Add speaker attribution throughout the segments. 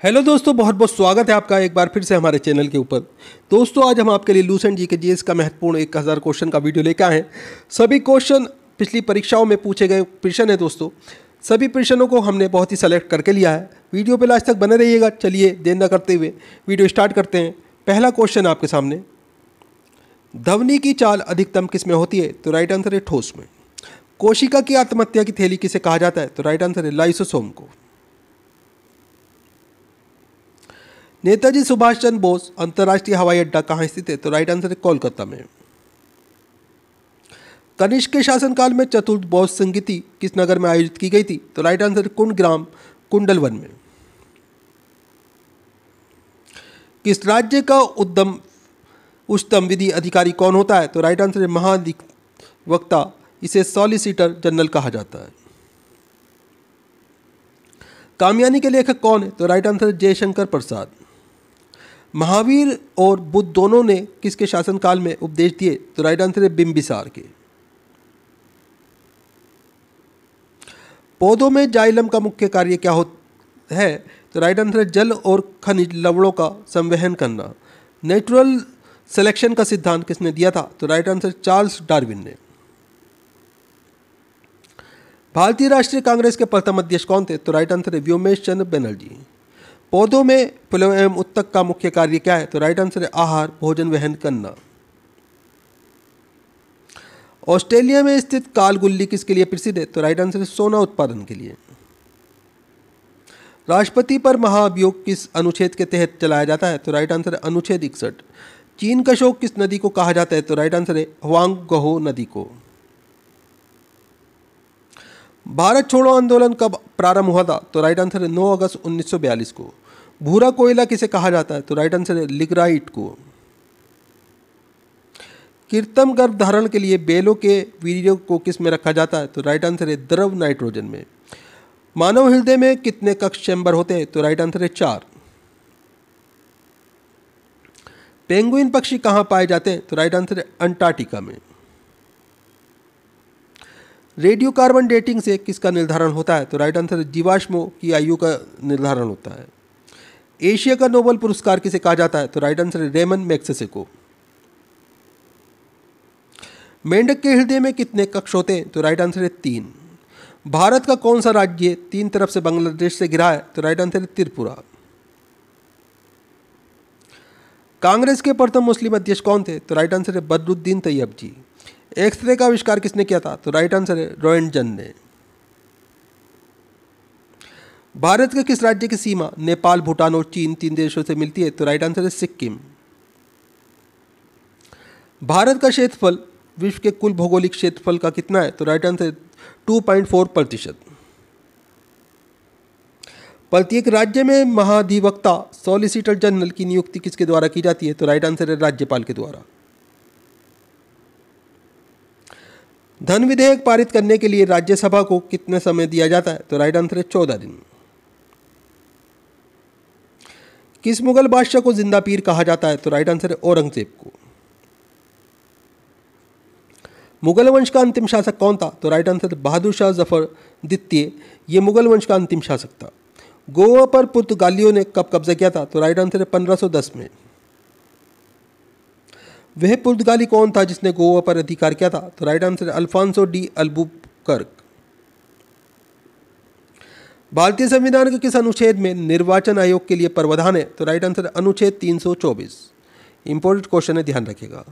Speaker 1: Hello दोस्तों, बहुत बहुत स्वागत है आपका एक बार फिर से हमारे चैनल के ऊपर। दोस्तों, आज हम आपके लिए लूसेंट जी के जीएस का महत्वपूर्ण 1000 क्वेश्चन का वीडियो लेकर आए हैं। सभी क्वेश्चन पिछली परीक्षाओं में पूछे गए प्रश्न है दोस्तों। सभी प्रश्नों को हमने बहुत ही सेलेक्ट करके लिया है। वीडियो पे लास्ट तक बने रहिएगा। चलिए देर न करते हुए वीडियो स्टार्ट करते हैं। पहला क्वेश्चन आपके सामने, ध्वनि की चाल अधिकतम किस में होती है? तो राइट आंसर है ठोस में। कोशिका की आत्महत्या की थैली किसे कहा जाता है? तो राइट आंसर है लाइसोसोम को। नेताजी सुभाष चंद्र बोस अंतर्राष्ट्रीय हवाई अड्डा कहाँ स्थित है? तो राइट आंसर है कोलकाता में। कनिष्क के शासनकाल में चतुर्थ बौद्ध संगीति किस नगर में आयोजित की गई थी? तो राइट आंसर है कुंडग्राम कुंडलवन में। किस राज्य का उच्चतम विधि अधिकारी कौन होता है? तो राइट आंसर है महाधिवक्ता। इसे सॉलिसिटर जनरल कहा जाता है। कामयानी के लेखक कौन है? तो राइट आंसर है जयशंकर प्रसाद। महावीर और बुद्ध दोनों ने किसके शासनकाल में उपदेश दिए? तो राइट आंसर है बिंबिसार के। पौधों में जाइलम का मुख्य कार्य क्या है? तो राइट आंसर है जल और खनिज लवणों का संवहन करना। नेचुरल सिलेक्शन का सिद्धांत किसने दिया था? तो राइट आंसर चार्ल्स डार्विन ने। भारतीय राष्ट्रीय कांग्रेस के प्रथम अध्यक्ष कौन थे? तो राइट आंसर है व्योमेश चंद्र बनर्जी। पौधों में प्लव एवं उत्तक का मुख्य कार्य क्या है? तो राइट आंसर है आहार भोजन वहन करना। ऑस्ट्रेलिया में स्थित कालगुल्ली किसके लिए प्रसिद्ध है? तो राइट आंसर है सोना उत्पादन के लिए। राष्ट्रपति पर महाभियोग किस अनुच्छेद के तहत चलाया जाता है? तो राइट आंसर है अनुच्छेद 61। चीन का शोक किस नदी को कहा जाता है? तो राइट आंसर है हुआंगहो नदी को। भारत छोड़ो आंदोलन कब प्रारंभ हुआ था? तो राइट आंसर है 9 अगस्त 1942 को। भूरा कोयला किसे कहा जाता है? तो राइट आंसर है लिग्राइट को। कृत्रिम गर्भ धारण के लिए बैलों के वीर्य को किस में रखा जाता है? तो राइट आंसर है द्रव नाइट्रोजन में। मानव हृदय में कितने कक्ष चैम्बर होते हैं? तो राइट आंसर है 4। पेंगुइन पक्षी कहाँ पाए जाते हैं? तो राइट आंसर है अंटार्कटिका में। रेडियो कार्बन डेटिंग से किसका निर्धारण होता है? तो राइट आंसर है जीवाश्मों की आयु का निर्धारण होता है। एशिया का नोबेल पुरस्कार किसे कहा जाता है? तो राइट आंसर है रेमन मैग्सेसे को। मेंढक के हृदय में कितने कक्ष होते हैं? तो राइट आंसर है 3। भारत का कौन सा राज्य 3 तरफ से बांग्लादेश से घिरा है? तो राइट आंसर है त्रिपुरा। कांग्रेस के प्रथम मुस्लिम अध्यक्ष कौन थे? तो राइट आंसर है बदरुद्दीन तैयब जी। एक्सरे का आविष्कार किसने किया था? तो राइट आंसर है रोएंटजन ने। भारत के किस राज्य की सीमा नेपाल, भूटान और चीन 3 देशों से मिलती है? तो राइट आंसर है सिक्किम। भारत का क्षेत्रफल विश्व के कुल भौगोलिक क्षेत्रफल का कितना है? तो राइट आंसर है 2.4%। प्रत्येक राज्य में महाधिवक्ता सॉलिसिटर जनरल की नियुक्ति किसके द्वारा की जाती है? तो राइट आंसर है राज्यपाल के द्वारा। धन विधेयक पारित करने के लिए राज्यसभा को कितने समय दिया जाता है? तो राइट आंसर है 14 दिन। किस मुगल बादशाह को जिंदा पीर कहा जाता है? तो राइट आंसर है औरंगजेब को। मुगल वंश का अंतिम शासक कौन था? तो राइट आंसर है बहादुर शाह जफर द्वितीय। ये मुगल वंश का अंतिम शासक था। गोवा पर पुर्तगालियों ने कब कब्जा किया था? तो राइट आंसर है 1510 में। वह पुर्तगाली कौन था जिसने गोवा पर अधिकार किया था? तो राइट आंसर है अल्फांसो डी अल्बुकर्क। भारतीय संविधान के किस अनुच्छेद में निर्वाचन आयोग के लिए प्रावधान है? तो राइट आंसर है अनुच्छेद 324। इंपॉर्टेंट क्वेश्चन है, ध्यान रखिएगा।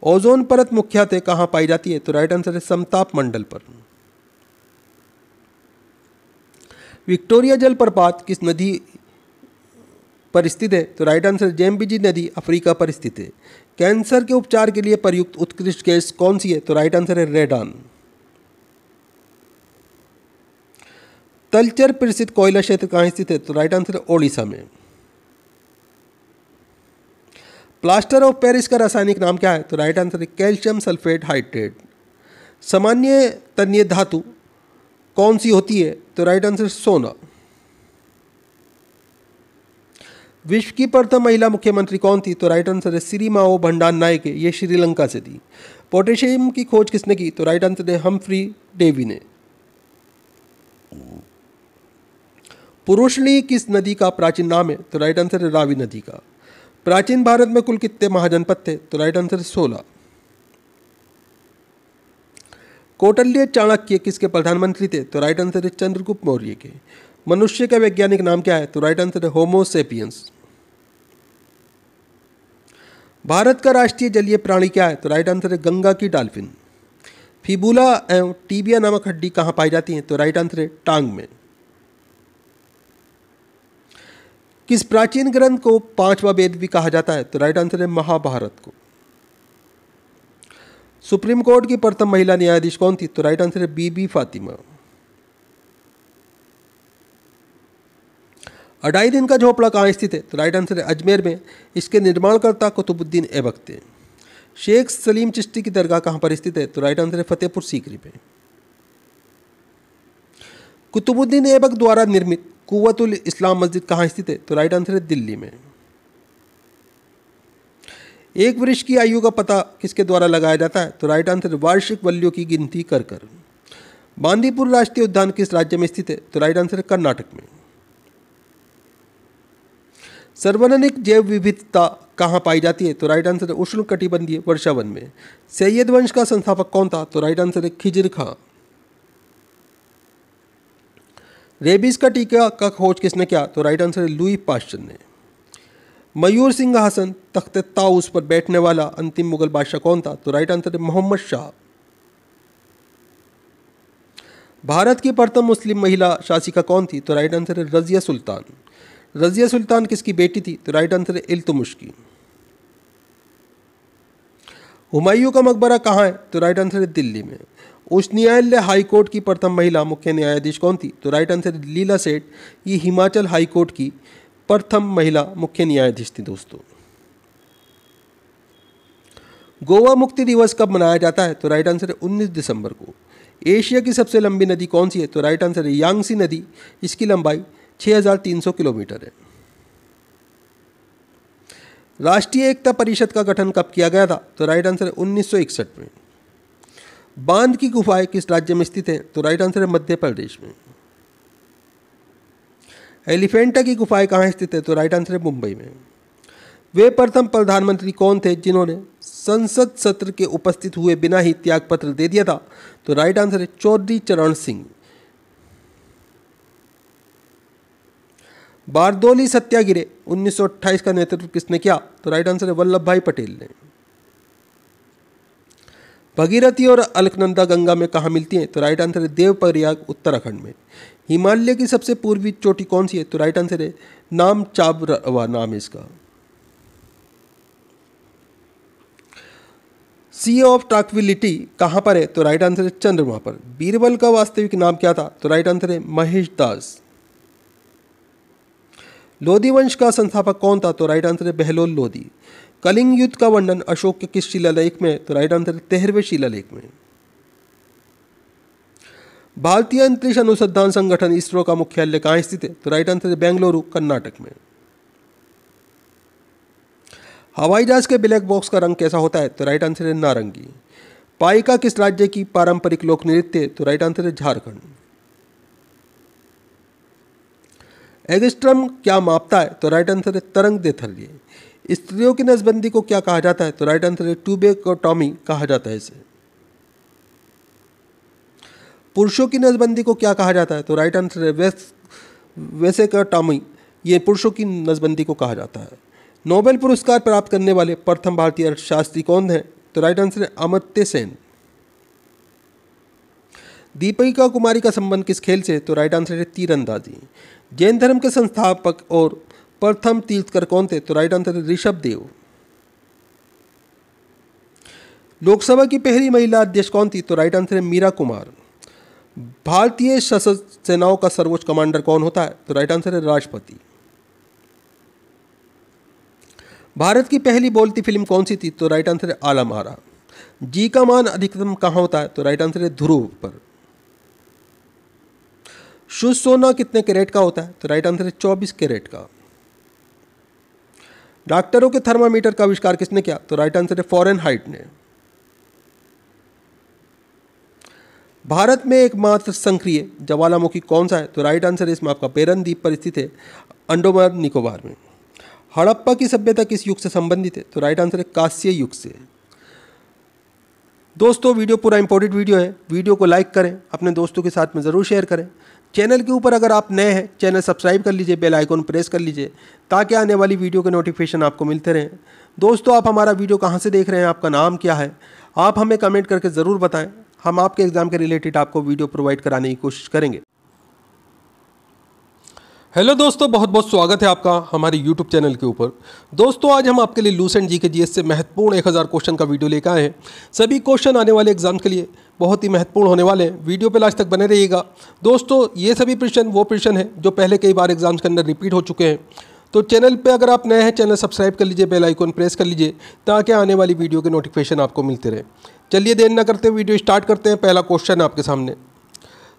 Speaker 1: ओजोन परत मुख्यतः कहाँ पाई जाती है? तो राइट आंसर है समताप मंडल पर। विक्टोरिया जलप्रपात किस नदी पर स्थित है? तो राइट आंसर जेम्बिजी नदी अफ्रीका पर स्थित है। कैंसर के उपचार के लिए प्रयुक्त उत्कृष्ट गैस कौन सी है? तो राइट आंसर है रेडान। तलचर प्रसिद्ध कोयला क्षेत्र कहाँ स्थित है? तो राइट आंसर है ओडिशा में। प्लास्टर ऑफ पेरिस का रासायनिक नाम क्या है? तो राइट आंसर है कैल्शियम सल्फेट हाइड्रेट। सामान्य तन्य धातु कौन सी होती है? तो राइट आंसर सोना। विश्व की प्रथम महिला मुख्यमंत्री कौन थी? तो राइट आंसर है सिरिमाओ भंडारनायके। ये श्रीलंका से थी। पोटेशियम की खोज किसने की? तो राइट आंसर है हम्फ्री डेवी ने। पुरुषनी किस नदी का प्राचीन नाम है? तो राइट आंसर है रावी नदी का। प्राचीन भारत में कुल कितने महाजनपद थे? तो राइट आंसर है 16। कौटिल्य चाणक्य किसके प्रधानमंत्री थे? तो राइट आंसर है चंद्रगुप्त मौर्य के। मनुष्य का वैज्ञानिक नाम क्या है? तो राइट आंसर है होमो सेपियंस। भारत का राष्ट्रीय जलीय प्राणी क्या है? तो राइट आंसर है गंगा की डॉल्फिन। फिबुला एवं टीबिया नामक हड्डी कहाँ पाई जाती है? तो राइट आंसर है टांग में। किस प्राचीन ग्रंथ को पांचवा वेद भी कहा जाता है? तो राइट आंसर है महाभारत को। सुप्रीम कोर्ट की प्रथम महिला न्यायाधीश कौन थी? तो राइट आंसर है बीबी फातिमा। अढ़ाई दिन का झोपड़ा कहाँ स्थित है? तो राइट आंसर है अजमेर में। इसके निर्माणकर्ता कुतुबुद्दीन ऐबक थे। शेख सलीम चिश्ती की दरगाह कहाँ पर स्थित है? तो राइट आंसर है फतेहपुर सीकरी में। कुतुबुद्दीन ऐबक द्वारा निर्मित कुव्वतुल इस्लाम मस्जिद कहाँ स्थित है? तो राइट आंसर है दिल्ली में। एक वृक्ष की आयु का पता किसके द्वारा लगाया जाता है? तो राइट आंसर है वार्षिक वल्लियों की गिनती कर कर। बांदीपुर राष्ट्रीय उद्यान किस राज्य में स्थित है? तो राइट आंसर है कर्नाटक में। सार्वजनिक जैव विविधता कहाँ पाई जाती है? तो राइट आंसर है उष्णकटिबंधीय वर्षावन में। सैयद वंश का संस्थापक कौन था? तो राइट आंसर है खिजिर खां। रेबीज का टीका का खोज किसने किया? तो राइट आंसर है लुई पाश्चर ने। मयूर सिंहासन तख्त ताउस पर बैठने वाला अंतिम मुगल बादशाह कौन था? तो राइट आंसर है मोहम्मद शाह। भारत की प्रथम मुस्लिम महिला शासिका कौन थी? तो राइट आंसर है रजिया सुल्तान। रजिया सुल्तान किसकी बेटी थी? तो राइट आंसर है इल्तुतमिश की। हुमायूं का मकबरा कहाँ है? तो राइट आंसर है दिल्ली में। उच्च न्यायालय हाई कोर्ट की प्रथम महिला मुख्य न्यायाधीश कौन थी? तो राइट आंसर है लीला सेठ। ये हिमाचल हाई कोर्ट की प्रथम महिला मुख्य न्यायाधीश थी दोस्तों। गोवा मुक्ति दिवस कब मनाया जाता है? तो राइट आंसर है 19 दिसंबर को। एशिया की सबसे लंबी नदी कौन सी है? तो राइट आंसर है यांगसी नदी। इसकी लंबाई 6300 किलोमीटर है। राष्ट्रीय एकता परिषद का गठन कब किया गया था? तो राइट आंसर है 1961 में। बांध की गुफाएं किस राज्य में स्थित है? तो राइट आंसर है मध्य प्रदेश में। एलिफेंटा की गुफाएं कहाँ स्थित है? तो राइट आंसर है मुंबई में। वे प्रथम प्रधानमंत्री कौन थे जिन्होंने संसद सत्र के उपस्थित हुए बिना ही त्यागपत्र दे दिया था? तो राइट आंसर है चौधरी चरण सिंह। बारदोली सत्याग्रह 1928 का नेतृत्व किसने किया? तो राइट आंसर है वल्लभ भाई पटेल ने। भगीरथी और अलकनंदा गंगा में कहाँ मिलती हैं? तो राइट आंसर है देवप्रयाग उत्तराखंड में। हिमालय की सबसे पूर्वी चोटी कौन सी है? तो राइट आंसर है नामचाबरवा नाम है इसका। सी ऑफ ट्रैंक्विलिटी कहाँ पर है? तो राइट आंसर है चंद्रमा पर। बीरबल का वास्तविक नाम क्या था? तो राइट आंसर है महेश दास। लोधी वंश का संस्थापक कौन था? तो राइट आंसर है बहलोल लोधी। कलिंग युद्ध का वर्णन अशोक के किस शिलालेख में? तो राइट आंसर है 13वें शिलालेख में। भारतीय अंतरिक्ष अनुसंधान संगठन इसरो का मुख्यालय कहाँ स्थित है? तो राइट आंसर है बेंगलुरु कर्नाटक में। हवाई जहाज के ब्लैक बॉक्स का रंग कैसा होता है? तो राइट आंसर है नारंगी। पाइका किस राज्य की पारंपरिक लोक नृत्य है? तो राइट आंसर है झारखंड। एंगस्ट्रम क्या मापता है? तो राइट आंसर है तरंग दैर्ध्य। स्त्रियों की नसबंदी को क्या कहा जाता है? तो राइट आंसर है ट्यूबेक्टोमी कहा जाता है इसे। पुरुषों की नसबंदी को क्या कहा जाता है? तो राइट आंसर है वेसेक्टोमी। ये पुरुषों की नसबंदी को कहा जाता है। नोबेल पुरस्कार प्राप्त करने वाले प्रथम भारतीय अर्थशास्त्री कौन है? तो राइट आंसर है अमर्त्य सेन। दीपिका कुमारी का संबंध किस खेल से? तो राइट आंसर है तीरंदाजी। जैन धर्म के संस्थापक और प्रथम तीर्थकर कौन थे? तो राइट आंसर है ऋषभ देव। लोकसभा की पहली महिला अध्यक्ष कौन थी? तो राइट आंसर है मीरा कुमार। भारतीय सशस्त्र सेनाओं का सर्वोच्च कमांडर कौन होता है? तो राइट आंसर है राष्ट्रपति। भारत की पहली बोलती फिल्म कौन सी थी? तो राइट आंसर है आला मारा। जी का मान अधिकतम कहाँ होता है? तो राइट आंसर है ध्रुव पर। शुद्ध सोना कितने कैरेट का होता है? तो राइट आंसर है 24 कैरेट का। डॉक्टरों के थर्मामीटर का आविष्कार किसने किया? तो राइट आंसर है फॉरेनहाइट ने। भारत में एकमात्र सक्रिय ज्वालामुखी कौन सा है? तो राइट आंसर है इसमें आपका पेरन द्वीप पर स्थित है, अंडमान निकोबार में। हड़प्पा की सभ्यता किस युग से संबंधित है? तो राइट आंसर है कांस्य युग से। दोस्तों वीडियो पूरा इंपॉर्टेंट वीडियो है, वीडियो को लाइक करें, अपने दोस्तों के साथ में ज़रूर शेयर करें। चैनल के ऊपर अगर आप नए हैं, चैनल सब्सक्राइब कर लीजिए, बेल आइकन प्रेस कर लीजिए ताकि आने वाली वीडियो के नोटिफिकेशन आपको मिलते रहें। दोस्तों आप हमारा वीडियो कहाँ से देख रहे हैं, आपका नाम क्या है, आप हमें कमेंट करके ज़रूर बताएं। हम आपके एग्ज़ाम के रिलेटेड आपको वीडियो प्रोवाइड कराने की कोशिश करेंगे। हेलो दोस्तों, बहुत बहुत स्वागत है आपका हमारे YouTube चैनल के ऊपर। दोस्तों आज हम आपके लिए लूसेंट जी के जीएस से महत्वपूर्ण 1000 क्वेश्चन का वीडियो लेकर आए हैं। सभी क्वेश्चन आने वाले एग्जाम के लिए बहुत ही महत्वपूर्ण होने वाले हैं। वीडियो पे लास्ट तक बने रहिएगा। दोस्तों ये सभी प्रश्न वो प्रश्न हैं जो पहले कई बार एग्जाम्स के अंदर रिपीट हो चुके हैं। तो चैनल पे अगर आप नए हैं, चैनल सब्सक्राइब कर लीजिए, बेल आइकन प्रेस कर लीजिए ताकि आने वाली वीडियो के नोटिफिकेशन आपको मिलते रहे। चलिए देर न करते वीडियो स्टार्ट करते हैं। पहला क्वेश्चन है आपके सामने,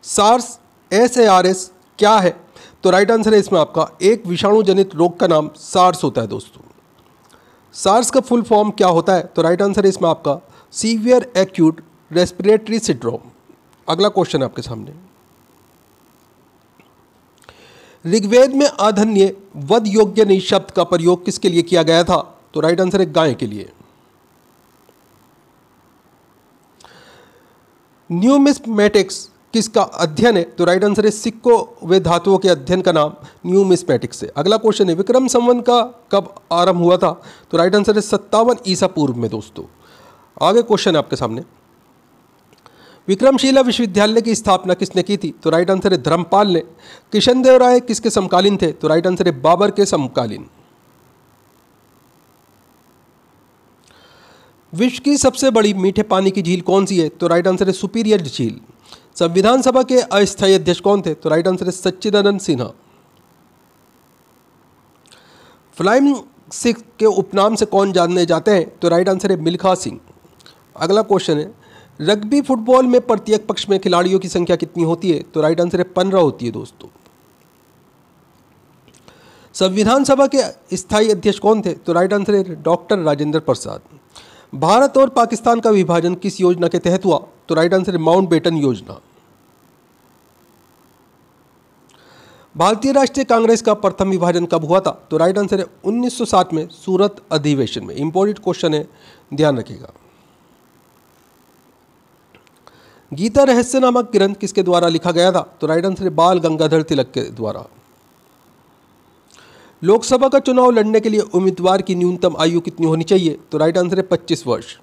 Speaker 1: SARS क्या है? तो राइट आंसर है इसमें आपका एक विषाणु जनित रोग का नाम सार्स होता है। दोस्तों सार्स का फुल फॉर्म क्या होता है? तो राइट आंसर है इसमें आपका सीवियर एक्यूट रेस्पिरेटरी सिंड्रोम। अगला क्वेश्चन है आपके सामने, ऋग्वेद में आधन्य वध योग्य नहीं शब्द का प्रयोग किसके लिए किया गया था? तो राइट आंसर है गाय के लिए। न्यूमिस्मेटिक्स किसका अध्ययन है? तो राइट आंसर है सिक्कों व धातुओं के अध्ययन का नाम न्यूमिस्मेटिक्स है। अगला क्वेश्चन है, विक्रम संवत का कब आरंभ हुआ था? तो राइट आंसर है 57 ईसा पूर्व में। दोस्तों आगे क्वेश्चन है आपके सामने, विक्रमशिला विश्वविद्यालय की स्थापना किसने की थी? तो राइट आंसर है धर्मपाल ने। कृष्णदेव राय किसके समकालीन थे? तो राइट आंसर है बाबर के समकालीन। विश्व की सबसे बड़ी मीठे पानी की झील कौन सी है? तो राइट आंसर है सुपीरियर झील। संविधान सभा के अस्थायी अध्यक्ष कौन थे? तो राइट आंसर है सच्चिदानंद सिन्हा। फ्लाइंग सिख के उपनाम से कौन जाने जाते हैं? तो राइट आंसर है मिल्खा सिंह। अगला क्वेश्चन है, रग्बी फुटबॉल में प्रत्येक पक्ष में खिलाड़ियों की संख्या कितनी होती है? तो राइट आंसर है 15 होती है। दोस्तों संविधान सभा के स्थायी अध्यक्ष कौन थे? तो राइट आंसर है डॉक्टर राजेंद्र प्रसाद। भारत और पाकिस्तान का विभाजन किस योजना के तहत हुआ? तो राइट आंसर है माउंटबेटन योजना। भारतीय राष्ट्रीय कांग्रेस का प्रथम विभाजन कब हुआ था? तो राइट आंसर है 1907 में सूरत अधिवेशन में। इंपॉर्टेंट क्वेश्चन है, ध्यान रखिएगा। गीता रहस्य नामक ग्रंथ किसके द्वारा लिखा गया था? तो राइट आंसर है बाल गंगाधर तिलक के द्वारा। लोकसभा का चुनाव लड़ने के लिए उम्मीदवार की न्यूनतम आयु कितनी होनी चाहिए? तो राइट आंसर है 25 वर्ष।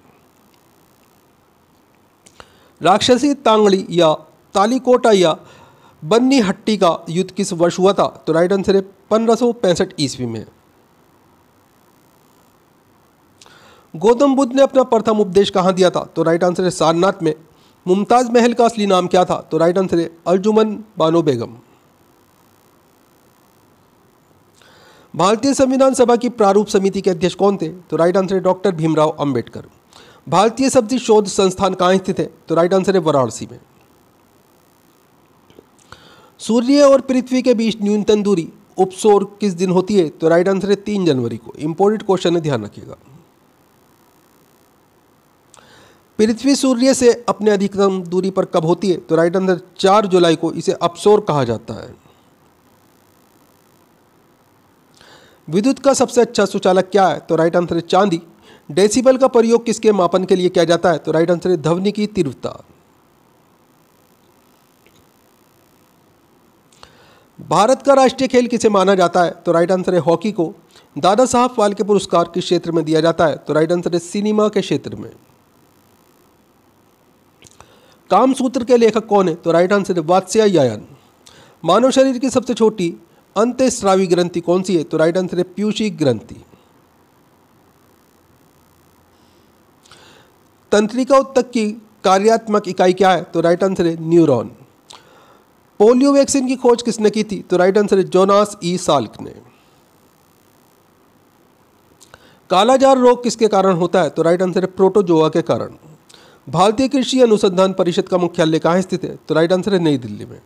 Speaker 1: राक्षसी तांगड़ी या तालीकोटा या बन्नी हट्टी का युद्ध किस वर्ष हुआ था? तो राइट आंसर है 1565 ईस्वी में। गौतम बुद्ध ने अपना प्रथम उपदेश कहाँ दिया था? तो राइट आंसर है सारनाथ में। मुमताज महल का असली नाम क्या था? तो राइट आंसर है अर्जुमन बानो बेगम। भारतीय संविधान सभा की प्रारूप समिति के अध्यक्ष कौन थे? तो राइट आंसर है डॉक्टर भीमराव अंबेडकर। भारतीय सब्जी शोध संस्थान कहाँ स्थित है? तो राइट आंसर है वाराणसी में। सूर्य और पृथ्वी के बीच न्यूनतम दूरी उपसौर किस दिन होती है? तो राइट आंसर है 3 जनवरी को। इंपॉर्टेंट क्वेश्चन है, ध्यान रखिएगा। पृथ्वी सूर्य से अपने अधिकतम दूरी पर कब होती है? तो राइट आंसर 4 जुलाई को। इसे अपसौर कहा जाता है। विद्युत का सबसे अच्छा सुचालक क्या है? तो राइट आंसर है चांदी। डेसिबल का प्रयोग किसके मापन के लिए किया जाता है? तो राइट आंसर है ध्वनि की तीव्रता। भारत का राष्ट्रीय खेल किसे माना जाता है? तो राइट आंसर है हॉकी को। दादा साहब फाल्के पुरस्कार किस क्षेत्र में दिया जाता है? तो राइट आंसर है सिनेमा के क्षेत्र में। कामसूत्र के लेखक कौन है? तो राइट आंसर है वात्स्यायन। मानव शरीर की सबसे छोटी अंतःस्रावी ग्रंथि कौन सी है? तो राइट आंसर है पीयूषी ग्रंथि। तंत्रिका उत्तक की कार्यात्मक इकाई क्या है? तो राइट आंसर है न्यूरॉन। पोलियो वैक्सीन की खोज किसने की थी? तो राइट आंसर है जोनास ई साल्क ने। कालाजार रोग किसके कारण होता है? तो राइट आंसर है प्रोटोजोआ के कारण। भारतीय कृषि अनुसंधान परिषद का मुख्यालय कहाँ स्थित है? तो राइट आंसर है नई दिल्ली में।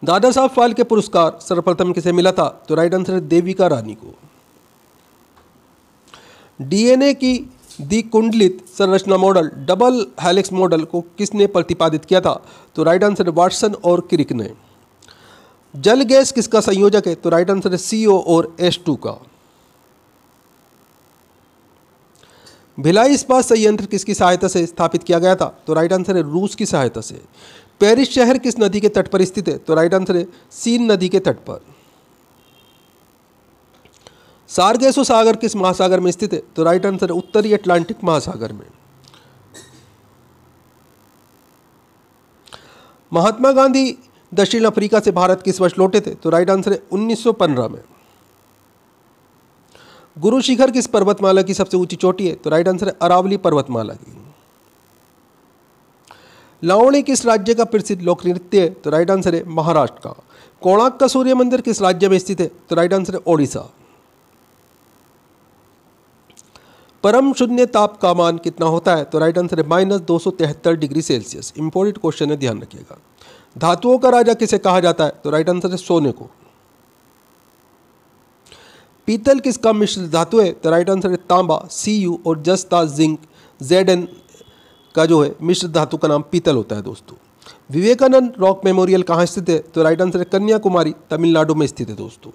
Speaker 1: दादा साहब फाल्के पुरस्कार सर्वप्रथम किसे मिला था? तो राइट आंसर है देविका रानी को। डीएनए की दी कुंडलित संरचना मॉडल, डबल हेलिक्स मॉडल को किसने प्रतिपादित किया था? तो राइट आंसर है वाटसन और क्रिक ने। जल गैस किसका संयोजक है? तो राइट आंसर है CO और H2 का। भिलाई इस्पात संयंत्र किसकी सहायता से स्थापित किया गया था? तो राइट आंसर है रूस की सहायता से। पेरिस शहर किस नदी के तट पर स्थित है? तो राइट आंसर है सीन नदी के तट पर। सार्गेसो सागर किस महासागर में स्थित है? तो राइट आंसर है उत्तरी अटलांटिक महासागर में। महात्मा गांधी दक्षिण अफ्रीका से भारत किस वर्ष लौटे थे? तो राइट आंसर है 1915 में। गुरु शिखर किस पर्वतमाला की सबसे ऊंची चोटी है? तो राइट आंसर है अरावली पर्वतमाला की। लावणी किस राज्य का प्रसिद्ध लोक नृत्य है? तो राइट आंसर है महाराष्ट्र का। कोणार्क का सूर्य मंदिर किस राज्य में स्थित है? तो राइट आंसर है ओडिशा। परम शून्य ताप का मान कितना होता है? तो राइट आंसर है -273 डिग्री सेल्सियस। इंपॉर्टेंट क्वेश्चन है, ध्यान रखिएगा। धातुओं का राजा किसे कहा जाता है? तो राइट आंसर है सोने को। पीतल किसका मिश्र धातु है? तो राइट आंसर है तांबा Cu और जस्ता जिंक Zn का जो है मिश्र धातु का नाम पीतल होता है दोस्तों। विवेकानंद रॉक मेमोरियल कहाँ स्थित है? तो राइट आंसर है कन्याकुमारी तमिलनाडु में स्थित है दोस्तों।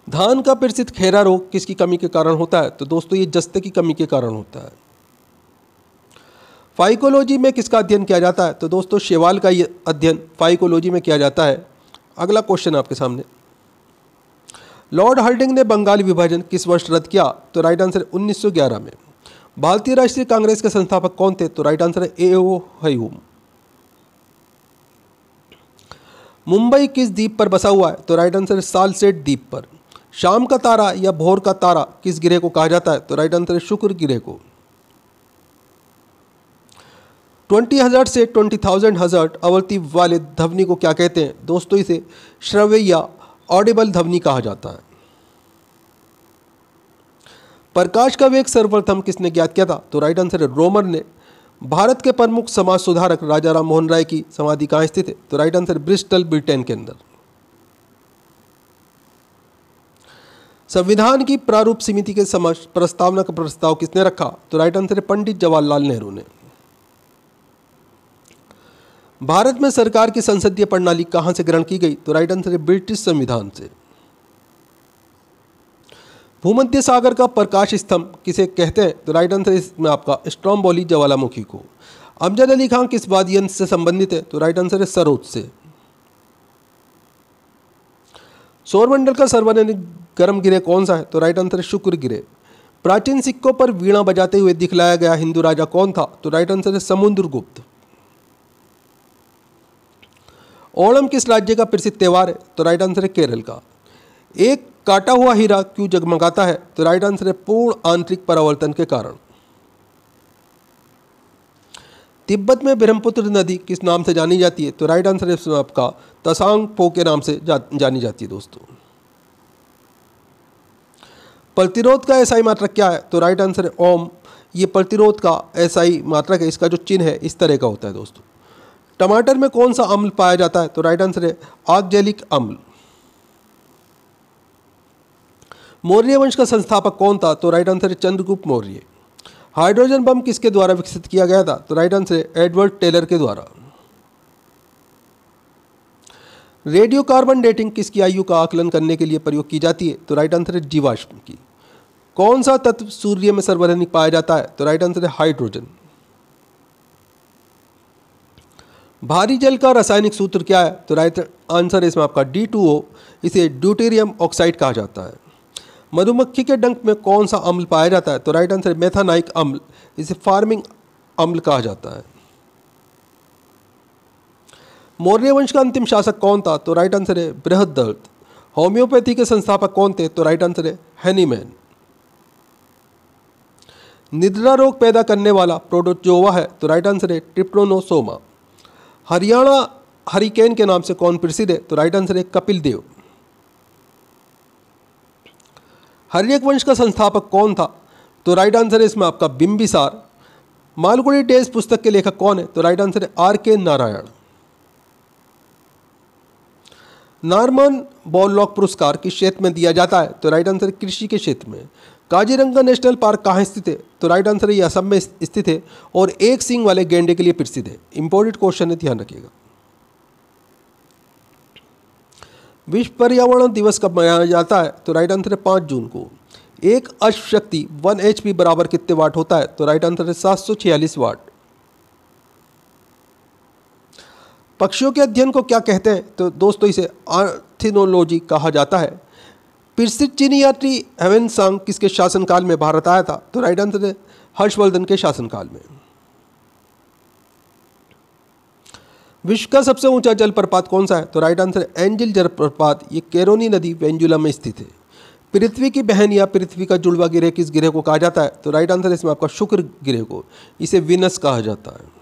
Speaker 1: धान का प्रसिद्ध खैरा रोग किसकी कमी के कारण होता है? तो दोस्तों ये जस्ते की कमी के कारण होता है। फाइकोलॉजी में किसका अध्ययन किया जाता है? तो दोस्तों शैवाल का ये अध्ययन फाइकोलॉजी में किया जाता है। अगला क्वेश्चन आपके सामने, लॉर्ड हार्डिंग ने बंगाल विभाजन किस वर्ष रद्द किया? तो राइट आंसर है 1911 में। भारतीय राष्ट्रीय कांग्रेस के संस्थापक कौन थे? तो राइट आंसर है A.O. ह्यूम। मुंबई किस द्वीप पर बसा हुआ है? तो राइट आंसर है सालसेट द्वीप पर। शाम का तारा या भोर का तारा किस गिरह को कहा जाता है? तो राइट आंसर है शुक्र गिरह को। 20 हर्ट्ज से 20,000 हर्ट्ज आवृत्ति वाले ध्वनि को क्या कहते हैं? दोस्तों इसे श्रव्य या ऑडिबल ध्वनि कहा जाता है। प्रकाश का वेग सर्वप्रथम किसने ज्ञात किया था? तो राइट आंसर है रोमर ने। भारत के प्रमुख समाज सुधारक राजा राम मोहन राय की समाधि कहाँ स्थित है? तो राइट आंसर ब्रिस्टल ब्रिटेन के अंदर। संविधान की प्रारूप समिति के समक्ष प्रस्तावना का प्रस्ताव किसने रखा? तो राइट आंसर है पंडित जवाहरलाल नेहरू ने। भारत में सरकार की संसदीय प्रणाली कहां से ग्रहण की गई? तो राइट आंसर है ब्रिटिश संविधान से। भूमध्य सागर का प्रकाश स्तंभ किसे कहते हैं? तो राइट आंसर इसमें आपका स्ट्रोम्बोली ज्वालामुखी को। अमजद अली खान किस वाद्य यंत्र से संबंधित है? तो राइट आंसर है सरोद से। सौरमंडल का सर्वाधिक गर्म गिरह कौन सा है? तो राइट आंसर है शुक्र गिरह। प्राचीन सिक्कों पर वीणा बजाते हुए दिखलाया गया हिंदू राजा कौन था? तो राइट आंसर है समुद्रगुप्त। ओणम किस राज्य का प्रसिद्ध त्योहार है? तो राइट आंसर है केरल का। एक काटा हुआ हीरा क्यों जगमगाता है? तो राइट आंसर है पूर्ण आंतरिक परावर्तन के कारण। तिब्बत में ब्रह्मपुत्र नदी किस नाम से जानी जाती है? तो राइट आंसर है आपका तसांग पो के नाम से जानी जाती है दोस्तों। प्रतिरोध का एसआई मात्रक क्या है? तो राइट आंसर है ओम। ये प्रतिरोध का एसआई मात्रक है, इसका जो चिन्ह है इस तरह का होता है दोस्तों। टमाटर में कौन सा अम्ल पाया जाता है? तो राइट आंसर है ऑक्जेलिक अम्ल। मौर्य वंश का संस्थापक कौन था? तो राइट आंसर है चंद्रगुप्त मौर्य। हाइड्रोजन बम किसके द्वारा विकसित किया गया था? तो राइट आंसर है एडवर्ड टेलर के द्वारा। रेडियो कार्बन डेटिंग किसकी आयु का आकलन करने के लिए प्रयोग की जाती है? तो राइट आंसर है जीवाश्म की। कौन सा तत्व सूर्य में सर्वाधिक पाया जाता है? तो राइट आंसर है हाइड्रोजन। भारी जल का रासायनिक सूत्र क्या है? तो राइट आंसर है इसमें आपका D2O। इसे ड्यूटेरियम ऑक्साइड कहा जाता है। मधुमक्खी के डंक में कौन सा अम्ल पाया जाता है? तो राइट आंसर है मेथानाइक अम्ल। इसे फार्मिंग अम्ल कहा जाता है। मौर्य वंश का अंतिम शासक कौन था? तो राइट आंसर है बृहद्रथ। होम्योपैथी के संस्थापक कौन थे? तो राइट आंसर है हैनीमैन। निद्रा रोग पैदा करने वाला प्रोटोजोआ है? तो राइट आंसर है ट्रिप्नोसोमा। हरियाणा हरिकेन के नाम से कौन प्रसिद्ध है? तो राइट आंसर है कपिल देव। हर्यक वंश का संस्थापक कौन था? तो राइट आंसर है इसमें आपका बिंबिसार। मालगुडी डेज पुस्तक के लेखक कौन है? तो राइट आंसर है R.K. नारायण। नॉर्मन बोरलॉग पुरस्कार किस क्षेत्र में दिया जाता है? तो राइट आंसर कृषि के क्षेत्र में। काजीरंगा नेशनल पार्क कहाँ स्थित है? तो राइट आंसर है ये असम में स्थित है और एक सींग वाले गैंडे के लिए प्रसिद्ध है। इंपॉर्टेंट क्वेश्चन है, ध्यान रखिएगा। विश्व पर्यावरण दिवस कब मनाया जाता है? तो राइट आंसर है 5 जून को। एक अश्व शक्ति 1 HP बराबर कितने वाट होता है? तो राइट आंसर है 746 वाट। पक्षियों के अध्ययन को क्या कहते हैं? तो दोस्तों इसे ऑर्निथोलॉजी कहा जाता है। प्रसिद्ध चीनी यात्री ह्वेनसांग किसके शासनकाल में भारत आया था? तो राइट आंसर है हर्षवर्धन के शासनकाल में। विश्व का सबसे ऊंचा जलप्रपात कौन सा है? तो राइट आंसर है एंजिल जलप्रपात। ये कैरोनी नदी वेंजुला में स्थित है। पृथ्वी की बहन या पृथ्वी का जुड़वा गिरह किस गिरह को कहा जाता है? तो राइट आंसर है इसमें आपका शुक्र गिरह को, इसे विनस कहा जाता है।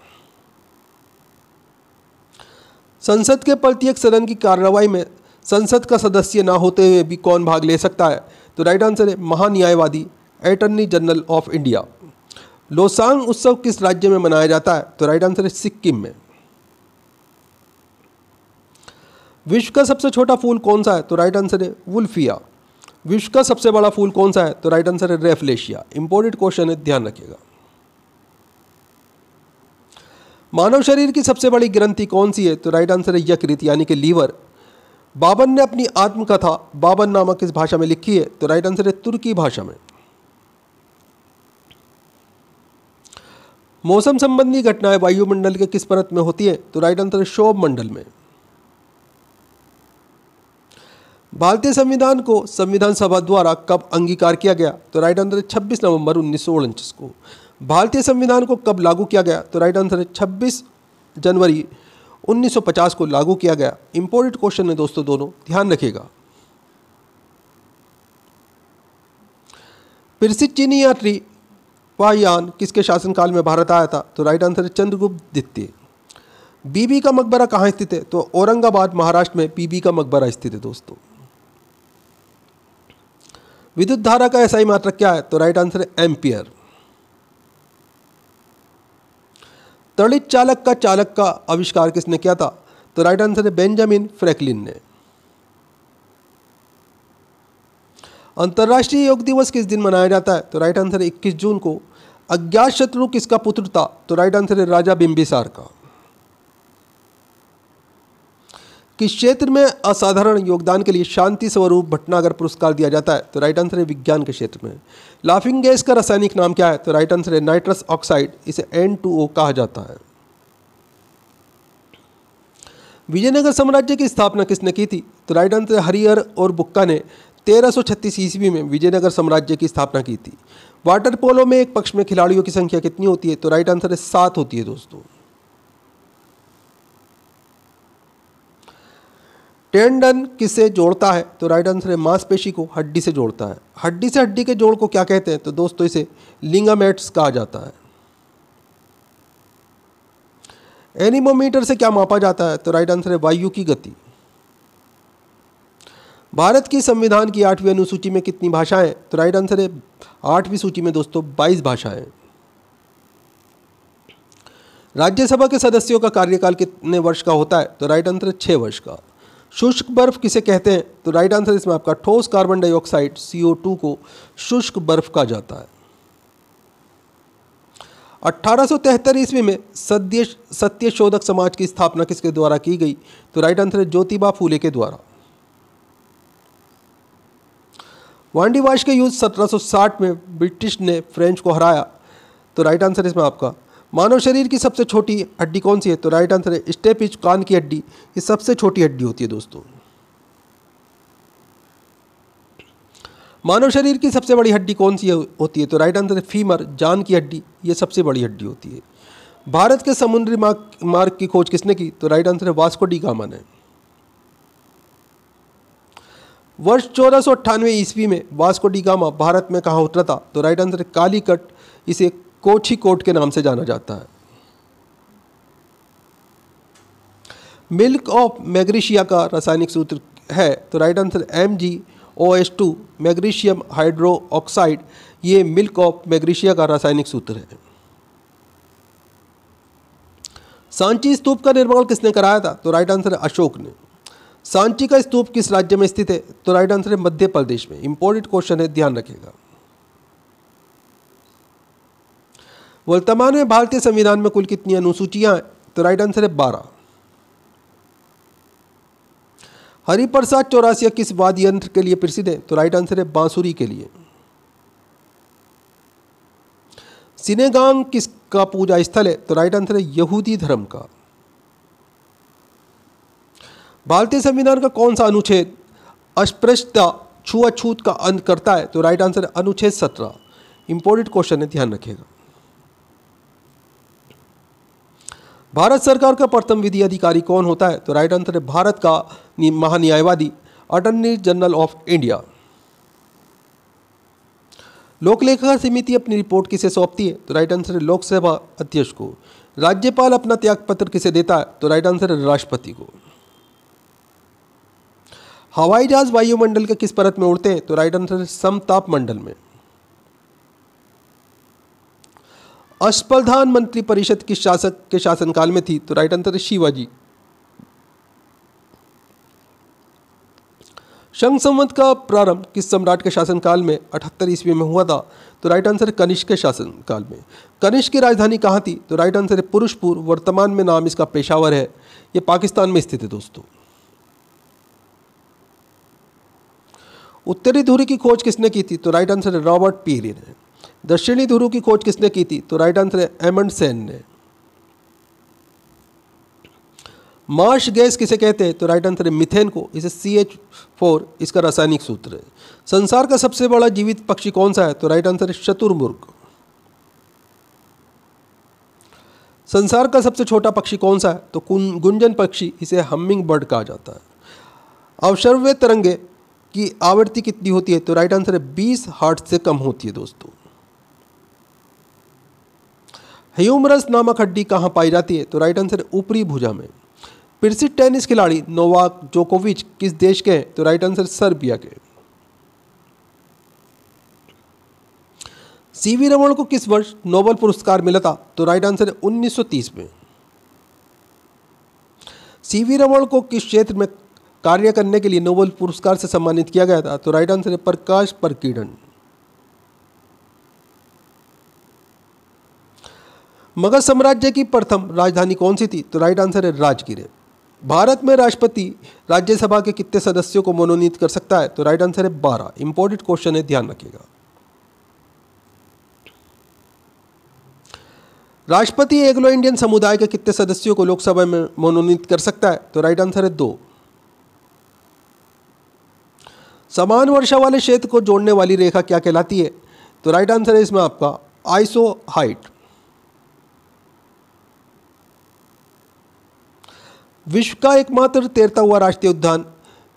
Speaker 1: संसद के प्रत्येक सदन की कार्रवाई में संसद का सदस्य ना होते हुए भी कौन भाग ले सकता है? तो राइट आंसर है महान्यायवादी, attorney general of India. Losoong उत्सव किस राज्य में मनाया जाता है? तो राइट आंसर है सिक्किम में। विश्व का सबसे छोटा फूल कौन सा है? तो राइट आंसर है वुल्फिया। विश्व का सबसे बड़ा फूल कौन सा है? तो राइट आंसर है रेफलेशिया। इंपॉर्टेंट क्वेश्चन है, ध्यान रखिएगा। मानव शरीर की सबसे बड़ी ग्रंथि कौन सी है? तो राइट आंसर है यकृत यानी कि लीवर। बाबर ने अपनी आत्मकथा बाबर नामक किस भाषा में लिखी है? तो राइट आंसर है तुर्की भाषा में। मौसम संबंधी घटनाएं वायुमंडल के किस परत में होती है? तो राइट आंसर है क्षोभ मंडल में। भारतीय संविधान को संविधान सभा द्वारा कब अंगीकार किया गया? तो राइट आंसर है 26 नवंबर 1949 को। भारतीय संविधान को कब लागू किया गया? तो राइट आंसर है 26 जनवरी 1950 को लागू किया गया। इंपॉर्टेंट क्वेश्चन है दोस्तों दोनों, ध्यान रखिएगा। प्रसिद्ध चीनी यात्री वायान किसके शासनकाल में भारत आया था? तो राइट आंसर है चंद्रगुप्त द्वितीय। बीबी का मकबरा कहाँ स्थित है? तो औरंगाबाद महाराष्ट्र में बीबी का मकबरा स्थित है दोस्तों। विद्युत धारा का एसआई मात्रक क्या है? तो राइट आंसर है एम्पियर। तड़ित चालक का आविष्कार किसने किया था? तो राइट आंसर है बेंजामिन फ्रैंकलिन ने। अंतर्राष्ट्रीय योग दिवस किस दिन मनाया जाता है? तो राइट आंसर है 21 जून को। अज्ञातशत्रु किसका पुत्र था? तो राइट आंसर है राजा बिंबिसार का। किस क्षेत्र में असाधारण योगदान के लिए शांति स्वरूप भटनागर पुरस्कार दिया जाता है? तो राइट आंसर है विज्ञान के क्षेत्र में। लाफिंग गैस का रासायनिक नाम क्या है? तो राइट आंसर है नाइट्रस ऑक्साइड, इसे N2O कहा जाता है। विजयनगर साम्राज्य की स्थापना किसने की थी? तो राइट आंसर है हरिहर और बुक्का ने 1336 ईस्वी में विजयनगर साम्राज्य की स्थापना की थी। वाटर पोलो में एक पक्ष में खिलाड़ियों की संख्या कितनी होती है? तो राइट आंसर है 7 होती है दोस्तों। टेंडन किसे जोड़ता है? तो राइट आंसर है मांसपेशी को हड्डी से जोड़ता है। हड्डी से हड्डी के जोड़ को क्या कहते हैं? तो दोस्तों इसे लिगामेंट्स कहा जाता है। एनीमोमीटर से क्या मापा जाता है? तो राइट आंसर है वायु की गति। भारत की संविधान की 8वीं अनुसूची में कितनी भाषाएं? तो राइट आंसर है 8वीं सूची में दोस्तों 22 भाषाएं। राज्यसभा के सदस्यों का कार्यकाल कितने वर्ष का होता है? तो राइट आंसर है 6 वर्ष का। शुष्क बर्फ किसे कहते हैं? तो राइट आंसर इसमें आपका ठोस कार्बन डाइऑक्साइड CO2 को शुष्क बर्फ कहा जाता है। 1873 ईस्वी में सत्यशोधक समाज की स्थापना किसके द्वारा की गई? तो राइट आंसर है ज्योतिबा फूले के द्वारा। वांडीवाश के युद्ध 1760 में ब्रिटिश ने फ्रेंच को हराया। तो राइट आंसर इसमें आपका मानव शरीर की सबसे छोटी हड्डी कौन सी है? तो राइट आंसर है स्टेपिच, कान की हड्डी। ये सबसे छोटी हड्डी होती है दोस्तों। मानव शरीर की सबसे बड़ी हड्डी कौन सी होती है? तो राइट आंसर है फीमर, जान की हड्डी। ये सबसे बड़ी हड्डी होती है। भारत के समुद्री मार्ग की खोज किसने की? तो राइट आंसर है वास्को डी गामा ने। वर्ष 1498 ईस्वी में वास्को डी गामा भारत में कहाँ उतरा था? तो राइट आंसर है कालीकट, इसे कोझिकोड के नाम से जाना जाता है। मिल्क ऑफ मैग्नीशिया का रासायनिक सूत्र है? तो right answer MgOH2 magnesium hydro oxide. ये मिल्क ऑफ मैग्नीशिया का रासायनिक सूत्र है। सांची स्तूप का निर्माण किसने कराया था? तो राइट आंसर है अशोक ने। सांची का स्तूप किस राज्य में स्थित है? तो राइट आंसर है मध्य प्रदेश में। इंपॉर्टेंट क्वेश्चन है, ध्यान रखिएगा। वर्तमान में भारतीय संविधान में कुल कितनी अनुसूचियां हैं? तो राइट आंसर है 12। हरिप्रसाद चौरासिया किस वाद्य यंत्र के लिए प्रसिद्ध है? तो राइट आंसर है बांसुरी के लिए। सिनेगांग किसका पूजा स्थल है? तो राइट आंसर है यहूदी धर्म का। भारतीय संविधान का कौन सा अनुच्छेद अस्पृश्यता छुआछूत का अंत करता है? तो राइट आंसर है अनुच्छेद 17। इंपॉर्टेंट क्वेश्चन है, ध्यान रखिएगा। भारत सरकार का प्रथम विधि अधिकारी कौन होता है? तो राइट आंसर है भारत का महान्यायवादी, अटॉर्नी जनरल ऑफ इंडिया। लोक लेखा समिति अपनी रिपोर्ट किसे सौंपती है? तो राइट आंसर है लोकसभा अध्यक्ष को। राज्यपाल अपना त्यागपत्र किसे देता है? तो राइट आंसर है राष्ट्रपति को। हवाई जहाज वायुमंडल के किस परत में उड़ते हैं? तो राइट आंसर है समताप मंडल में। अष्टप्रधान मंत्री परिषद किस शासक के शासनकाल में थी? तो राइट आंसर है शिवाजी। शंख संवत का प्रारंभ किस सम्राट के शासनकाल में 78 ईस्वी में हुआ था? तो राइट आंसर है कनिष्क के शासनकाल में। कनिष्क की राजधानी कहाँ थी? तो राइट आंसर है पुरुषपुर। वर्तमान में नाम इसका पेशावर है। ये पाकिस्तान में स्थित है दोस्तों। उत्तरी ध्रुव की खोज किसने की थी? तो राइट आंसर है रॉबर्ट पीरी ने। दक्षिणी ध्रुव की खोज किसने की थी? तो राइट आंसर है एमंडसेन ने। मार्श गैस किसे कहते हैं? तो राइट आंसर है मीथेन को। इसे CH4 इसका रासायनिक सूत्र है। संसार का सबसे बड़ा जीवित पक्षी कौन सा है? तो राइट आंसर है शुतुरमुर्ग। संसार का सबसे छोटा पक्षी कौन सा है? तो गुंजन पक्षी, इसे हमिंग बर्ड कहा जाता है। अवश्रव्य तरंगे की आवृत्ति कितनी होती है? तो राइट आंसर है 20 हर्ट्ज से कम होती है दोस्तों। ह्यूमरस नामक हड्डी कहाँ पाई जाती है? तो राइट आंसर है ऊपरी भुजा में। प्रसिद्ध टेनिस खिलाड़ी नोवाक जोकोविच किस देश के हैं? तो राइट आंसर सर्बिया के। सीवी रमन को किस वर्ष नोबेल पुरस्कार मिला था? तो राइट आंसर है 1930 में। सीवी रमन को किस क्षेत्र में कार्य करने के लिए नोबेल पुरस्कार से सम्मानित किया गया था? तो राइट आंसर है प्रकाश प्रकीर्णन। मगध साम्राज्य की प्रथम राजधानी कौन सी थी? तो राइट आंसर है राजगीर है। भारत में राष्ट्रपति राज्यसभा के कितने सदस्यों को मनोनीत कर सकता है? तो राइट आंसर है 12। इंपॉर्टेंट क्वेश्चन है, ध्यान रखिएगा। राष्ट्रपति एंग्लो इंडियन समुदाय के कितने सदस्यों को लोकसभा में मनोनीत कर सकता है? तो राइट आंसर है 2। समान वर्षा वाले क्षेत्र को जोड़ने वाली रेखा क्या कहलाती है? तो राइट आंसर है इसमें आपका आइसो हाइट। विश्व का एकमात्र तैरता हुआ राष्ट्रीय उद्यान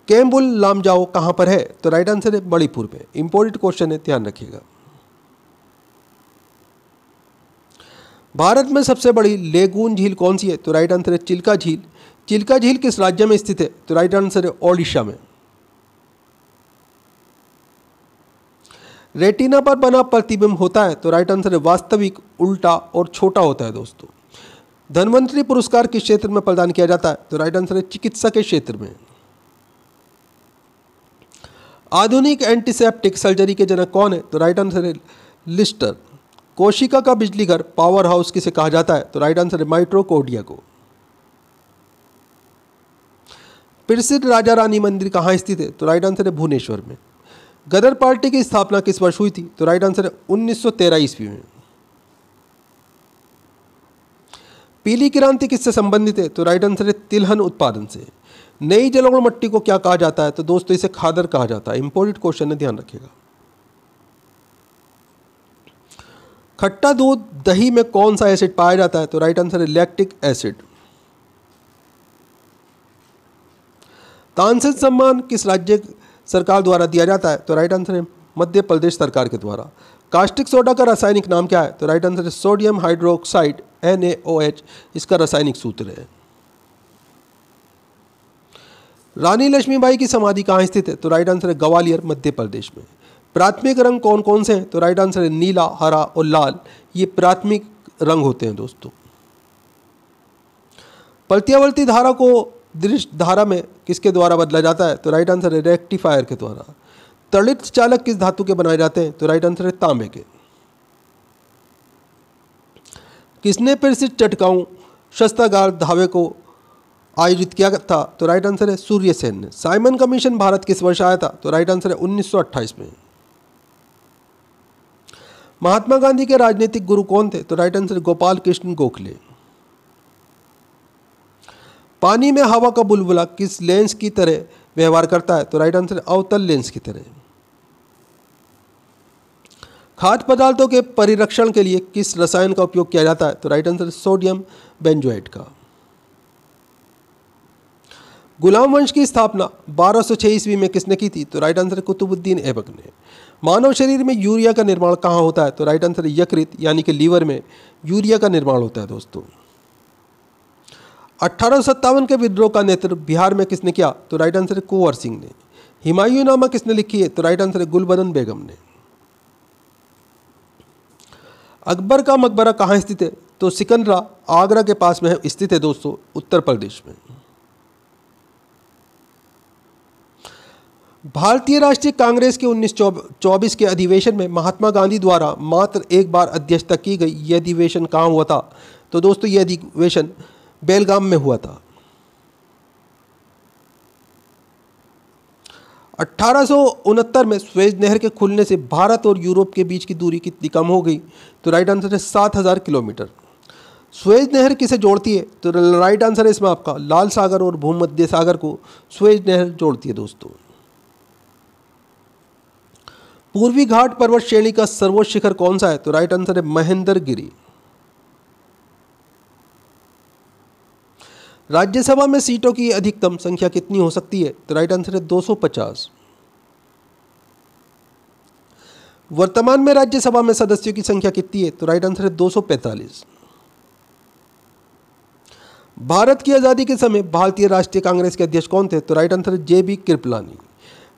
Speaker 1: कैम्बुल लामजाओ कहाँ पर है? तो राइट आंसर है मणिपुर में। इंपॉर्टेंट क्वेश्चन है, ध्यान रखिएगा। भारत में सबसे बड़ी लेगून झील कौन सी है? तो राइट आंसर है चिल्का झील। चिल्का झील किस राज्य में स्थित है? तो राइट आंसर है ओडिशा में। रेटिना पर बना प्रतिबिंब होता है? तो राइट आंसर है वास्तविक, उल्टा और छोटा होता है दोस्तों। धन्वंतरी पुरस्कार किस क्षेत्र में प्रदान किया जाता है? तो राइट आंसर है चिकित्सा के क्षेत्र में। आधुनिक एंटीसेप्टिक सर्जरी के जनक कौन है? तो राइट आंसर है लिस्टर। कोशिका का बिजली घर, पावर हाउस किसे कहा जाता है? तो राइट आंसर है माइटोकॉन्ड्रिया को। प्रसिद्ध राजा रानी मंदिर कहाँ स्थित है? तो राइट आंसर है भुवनेश्वर में। गदर पार्टी की स्थापना किस वर्ष हुई थी? तो राइट आंसर है 1913 ईस्वी में। पीली क्रांति किससे संबंधित है? तो राइट आंसर है तिलहन उत्पादन से। नई जलोढ़ मिट्टी को क्या कहा जाता है? तो दोस्तों इसे खादर कहा जाता है। इंपॉर्टेंट क्वेश्चन है, ध्यान रखिएगा। खट्टा दूध दही में कौन सा एसिड पाया जाता है? तो राइट आंसर है लैक्टिक एसिड। तानसेन सम्मान किस राज्य सरकार द्वारा दिया जाता है? तो राइट आंसर है मध्य प्रदेश सरकार के द्वारा। कास्टिक सोडा का रासायनिक नाम क्या है? तो राइट आंसर है सोडियम हाइड्रोक्साइड, NaOH इसका रासायनिक सूत्र है। रानी लक्ष्मीबाई की समाधि कहाँ स्थित है? तो राइट आंसर है ग्वालियर, मध्य प्रदेश में। प्राथमिक रंग कौन कौन से हैं? तो राइट आंसर है नीला, हरा और लाल, ये प्राथमिक रंग होते हैं दोस्तों। प्रत्यावर्ती धारा को दृश्य धारा में किसके द्वारा बदला जाता है? तो राइट आंसर है रेक्टिफायर के द्वारा। तड़ित चालक किस धातु के बनाए जाते हैं? तो राइट आंसर है तांबे के। किसने प्रसिद्ध चटकाऊ शस्त्रागार धावे को आयोजित किया था? तो राइट आंसर है सूर्य सेन ने। साइमन कमीशन भारत किस वर्ष आया था? तो राइट आंसर है 1928 में। महात्मा गांधी के राजनीतिक गुरु कौन थे? तो राइट आंसर है गोपाल कृष्ण गोखले। पानी में हवा का बुलबुला किस लेंस की तरह व्यवहार करता है? तो राइट आंसर है अवतल लेंस की तरह। खाद्य पदार्थों के परिरक्षण के लिए किस रसायन का उपयोग किया जाता है? तो राइट आंसर है सोडियम बेंजोएट का। गुलाम वंश की स्थापना 1206 ईस्वी में किसने की थी? तो राइट आंसर है कुतुबुद्दीन ऐबक ने। मानव शरीर में यूरिया का निर्माण कहाँ होता है? तो राइट आंसर है यकृत यानी कि लीवर में यूरिया का निर्माण होता है दोस्तों। 1857 के विद्रोह का नेतृत्व बिहार में किसने किया? तो राइट आंसर है कुंवर सिंह ने। हुमायूंनामा किसने लिखी है? तो राइट आंसर है गुलबदन बेगम ने। अकबर का मकबरा कहाँ स्थित है? तो सिकंदरा आगरा के पास में स्थित है दोस्तों, उत्तर प्रदेश में। भारतीय राष्ट्रीय कांग्रेस के 1924 के अधिवेशन में महात्मा गांधी द्वारा मात्र एक बार अध्यक्षता की गई। यह अधिवेशन कहाँ हुआ था? तो दोस्तों यह अधिवेशन बेलगाम में हुआ था। 1869 में स्वेज नहर के खुलने से भारत और यूरोप के बीच की दूरी कितनी कम हो गई? तो राइट आंसर है 7000 किलोमीटर। स्वेज नहर किसे जोड़ती है? तो राइट आंसर है इसमें आपका लाल सागर और भूमध्य सागर को स्वेज नहर जोड़ती है दोस्तों। पूर्वी घाट पर्वत श्रेणी का सर्वोच्च शिखर कौन सा है? तो राइट आंसर है महेंद्रगिरी। राज्यसभा में सीटों की अधिकतम संख्या कितनी हो सकती है? तो राइट आंसर है 250। वर्तमान में राज्यसभा में सदस्यों की संख्या कितनी है? तो राइट आंसर है 245। भारत की आजादी के समय भारतीय राष्ट्रीय कांग्रेस के अध्यक्ष कौन थे? तो राइट आंसर है JB Kripalani.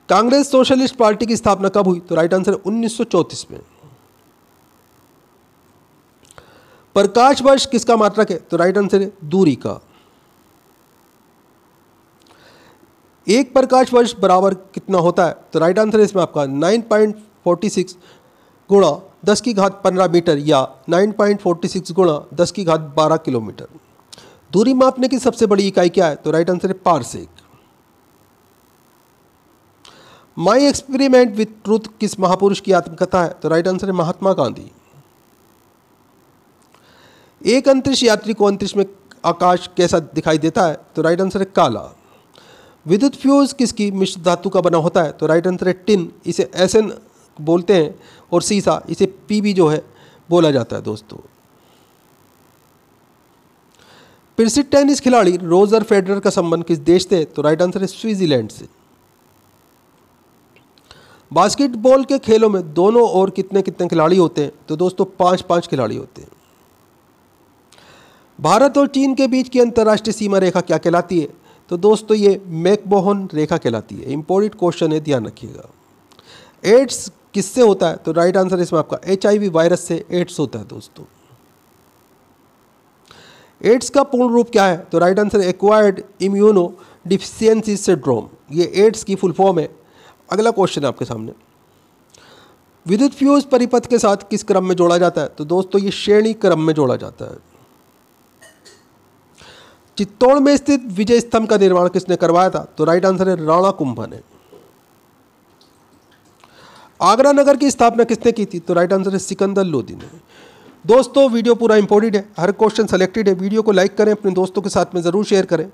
Speaker 1: Congress socialist party की स्थापना कब हुई? तो राइट आंसर है 1934 में। प्रकाश वर्ष किसका मात्रक है? तो राइट आंसर है दूरी का। एक प्रकाश वर्ष बराबर कितना होता है? तो राइट आंसर है इसमें आपका 9.46 गुणा 10 की घात 15 मीटर या 9.46 गुणा 10 की घात 12 किलोमीटर। दूरी मापने की सबसे बड़ी इकाई क्या है? तो राइट आंसर है parsec. My experiment with truth किस महापुरुष की आत्मकथा है? तो राइट आंसर है महात्मा गांधी। एक अंतरिक्ष यात्री को अंतरिक्ष में आकाश कैसा दिखाई देता है? तो राइट आंसर है काला। विद्युत फ्यूज किसकी मिश्र धातु का बना होता है? तो राइट आंसर है टिन, इसे SN बोलते हैं, और सीसा इसे PB जो है बोला जाता है दोस्तों। प्रसिद्ध टेनिस खिलाड़ी रोजर फेडरर का संबंध किस देश से? तो राइट आंसर है स्विट्जरलैंड से। बास्केटबॉल के खेलों में दोनों ओर कितने कितने खिलाड़ी होते हैं? तो दोस्तों 5-5 खिलाड़ी होते हैं। भारत और चीन के बीच की अंतर्राष्ट्रीय सीमा रेखा क्या कहलाती है? तो दोस्तों ये मैकमोहन रेखा कहलाती है। इंपॉर्टेंट क्वेश्चन है, ध्यान रखिएगा। एड्स किससे होता है? तो राइट आंसर इसमें आपका HIV वायरस से एड्स होता है दोस्तों। एड्स का पूर्ण रूप क्या है? तो right answer acquired immuno deficiency syndrome, ये एड्स की फुल फॉर्म है। अगला क्वेश्चन है आपके सामने, विद्युत फ्यूज परिपथ के साथ किस क्रम में जोड़ा जाता है? तो दोस्तों ये श्रेणी क्रम में जोड़ा जाता है। चित्तौड़ में स्थित विजय स्तंभ का निर्माण किसने करवाया था? तो राइट आंसर है राणा कुंभा ने। आगरा नगर की स्थापना किसने की थी? तो राइट आंसर है सिकंदर लोदी ने। दोस्तों वीडियो पूरा इंपॉर्टेंट है, हर क्वेश्चन सेलेक्टेड है। वीडियो को लाइक करें, अपने दोस्तों के साथ में ज़रूर शेयर करें।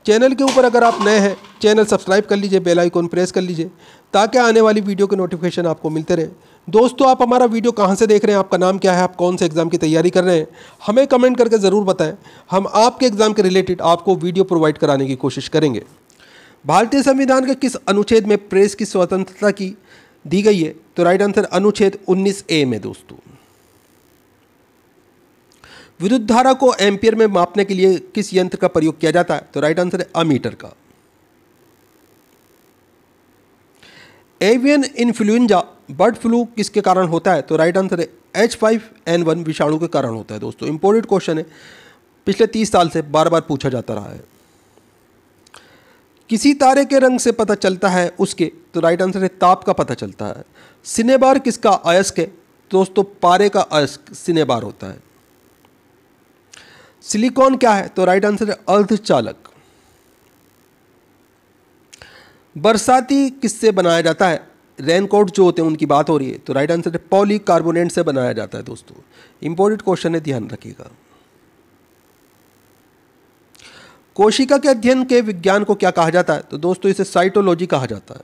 Speaker 1: चैनल के ऊपर अगर आप नए हैं, चैनल सब्सक्राइब कर लीजिए, बेल आइकन प्रेस कर लीजिए ताकि आने वाली वीडियो के नोटिफिकेशन आपको मिलते रहे। दोस्तों आप हमारा वीडियो कहाँ से देख रहे हैं, आपका नाम क्या है, आप कौन से एग्ज़ाम की तैयारी कर रहे हैं, हमें कमेंट करके ज़रूर बताएं। हम आपके एग्ज़ाम के रिलेटेड आपको वीडियो प्रोवाइड कराने की कोशिश करेंगे। भारतीय संविधान के किस अनुच्छेद में प्रेस की स्वतंत्रता की दी गई है? तो राइट आंसर अनुच्छेद 19A में। दोस्तों विद्युत धारा को एम्पियर में मापने के लिए किस यंत्र का प्रयोग किया जाता है? तो राइट आंसर है अमीटर का। एवियन इन्फ्लुएंजा बर्ड फ्लू किसके कारण होता है? तो राइट आंसर है H5N1 विषाणु के कारण होता है। दोस्तों इंपॉर्टेंट क्वेश्चन है, पिछले 30 साल से बार बार पूछा जाता रहा है। किसी तारे के रंग से पता चलता है उसके, तो राइट आंसर है ताप का पता चलता है। सिनेबार किसका अयस्क है? दोस्तों पारे का अयस्क सिनेबार होता है। सिलिकॉन क्या है? तो राइट आंसर है अर्धचालक। बरसाती किससे बनाया जाता है? रेनकोट जो होते हैं उनकी बात हो रही है, तो राइट आंसर है पॉलीकार्बोनेट से बनाया जाता है। दोस्तों इंपॉर्टेंट क्वेश्चन है, ध्यान रखिएगा। कोशिका के अध्ययन के विज्ञान को क्या कहा जाता है? तो दोस्तों इसे साइटोलॉजी कहा जाता है।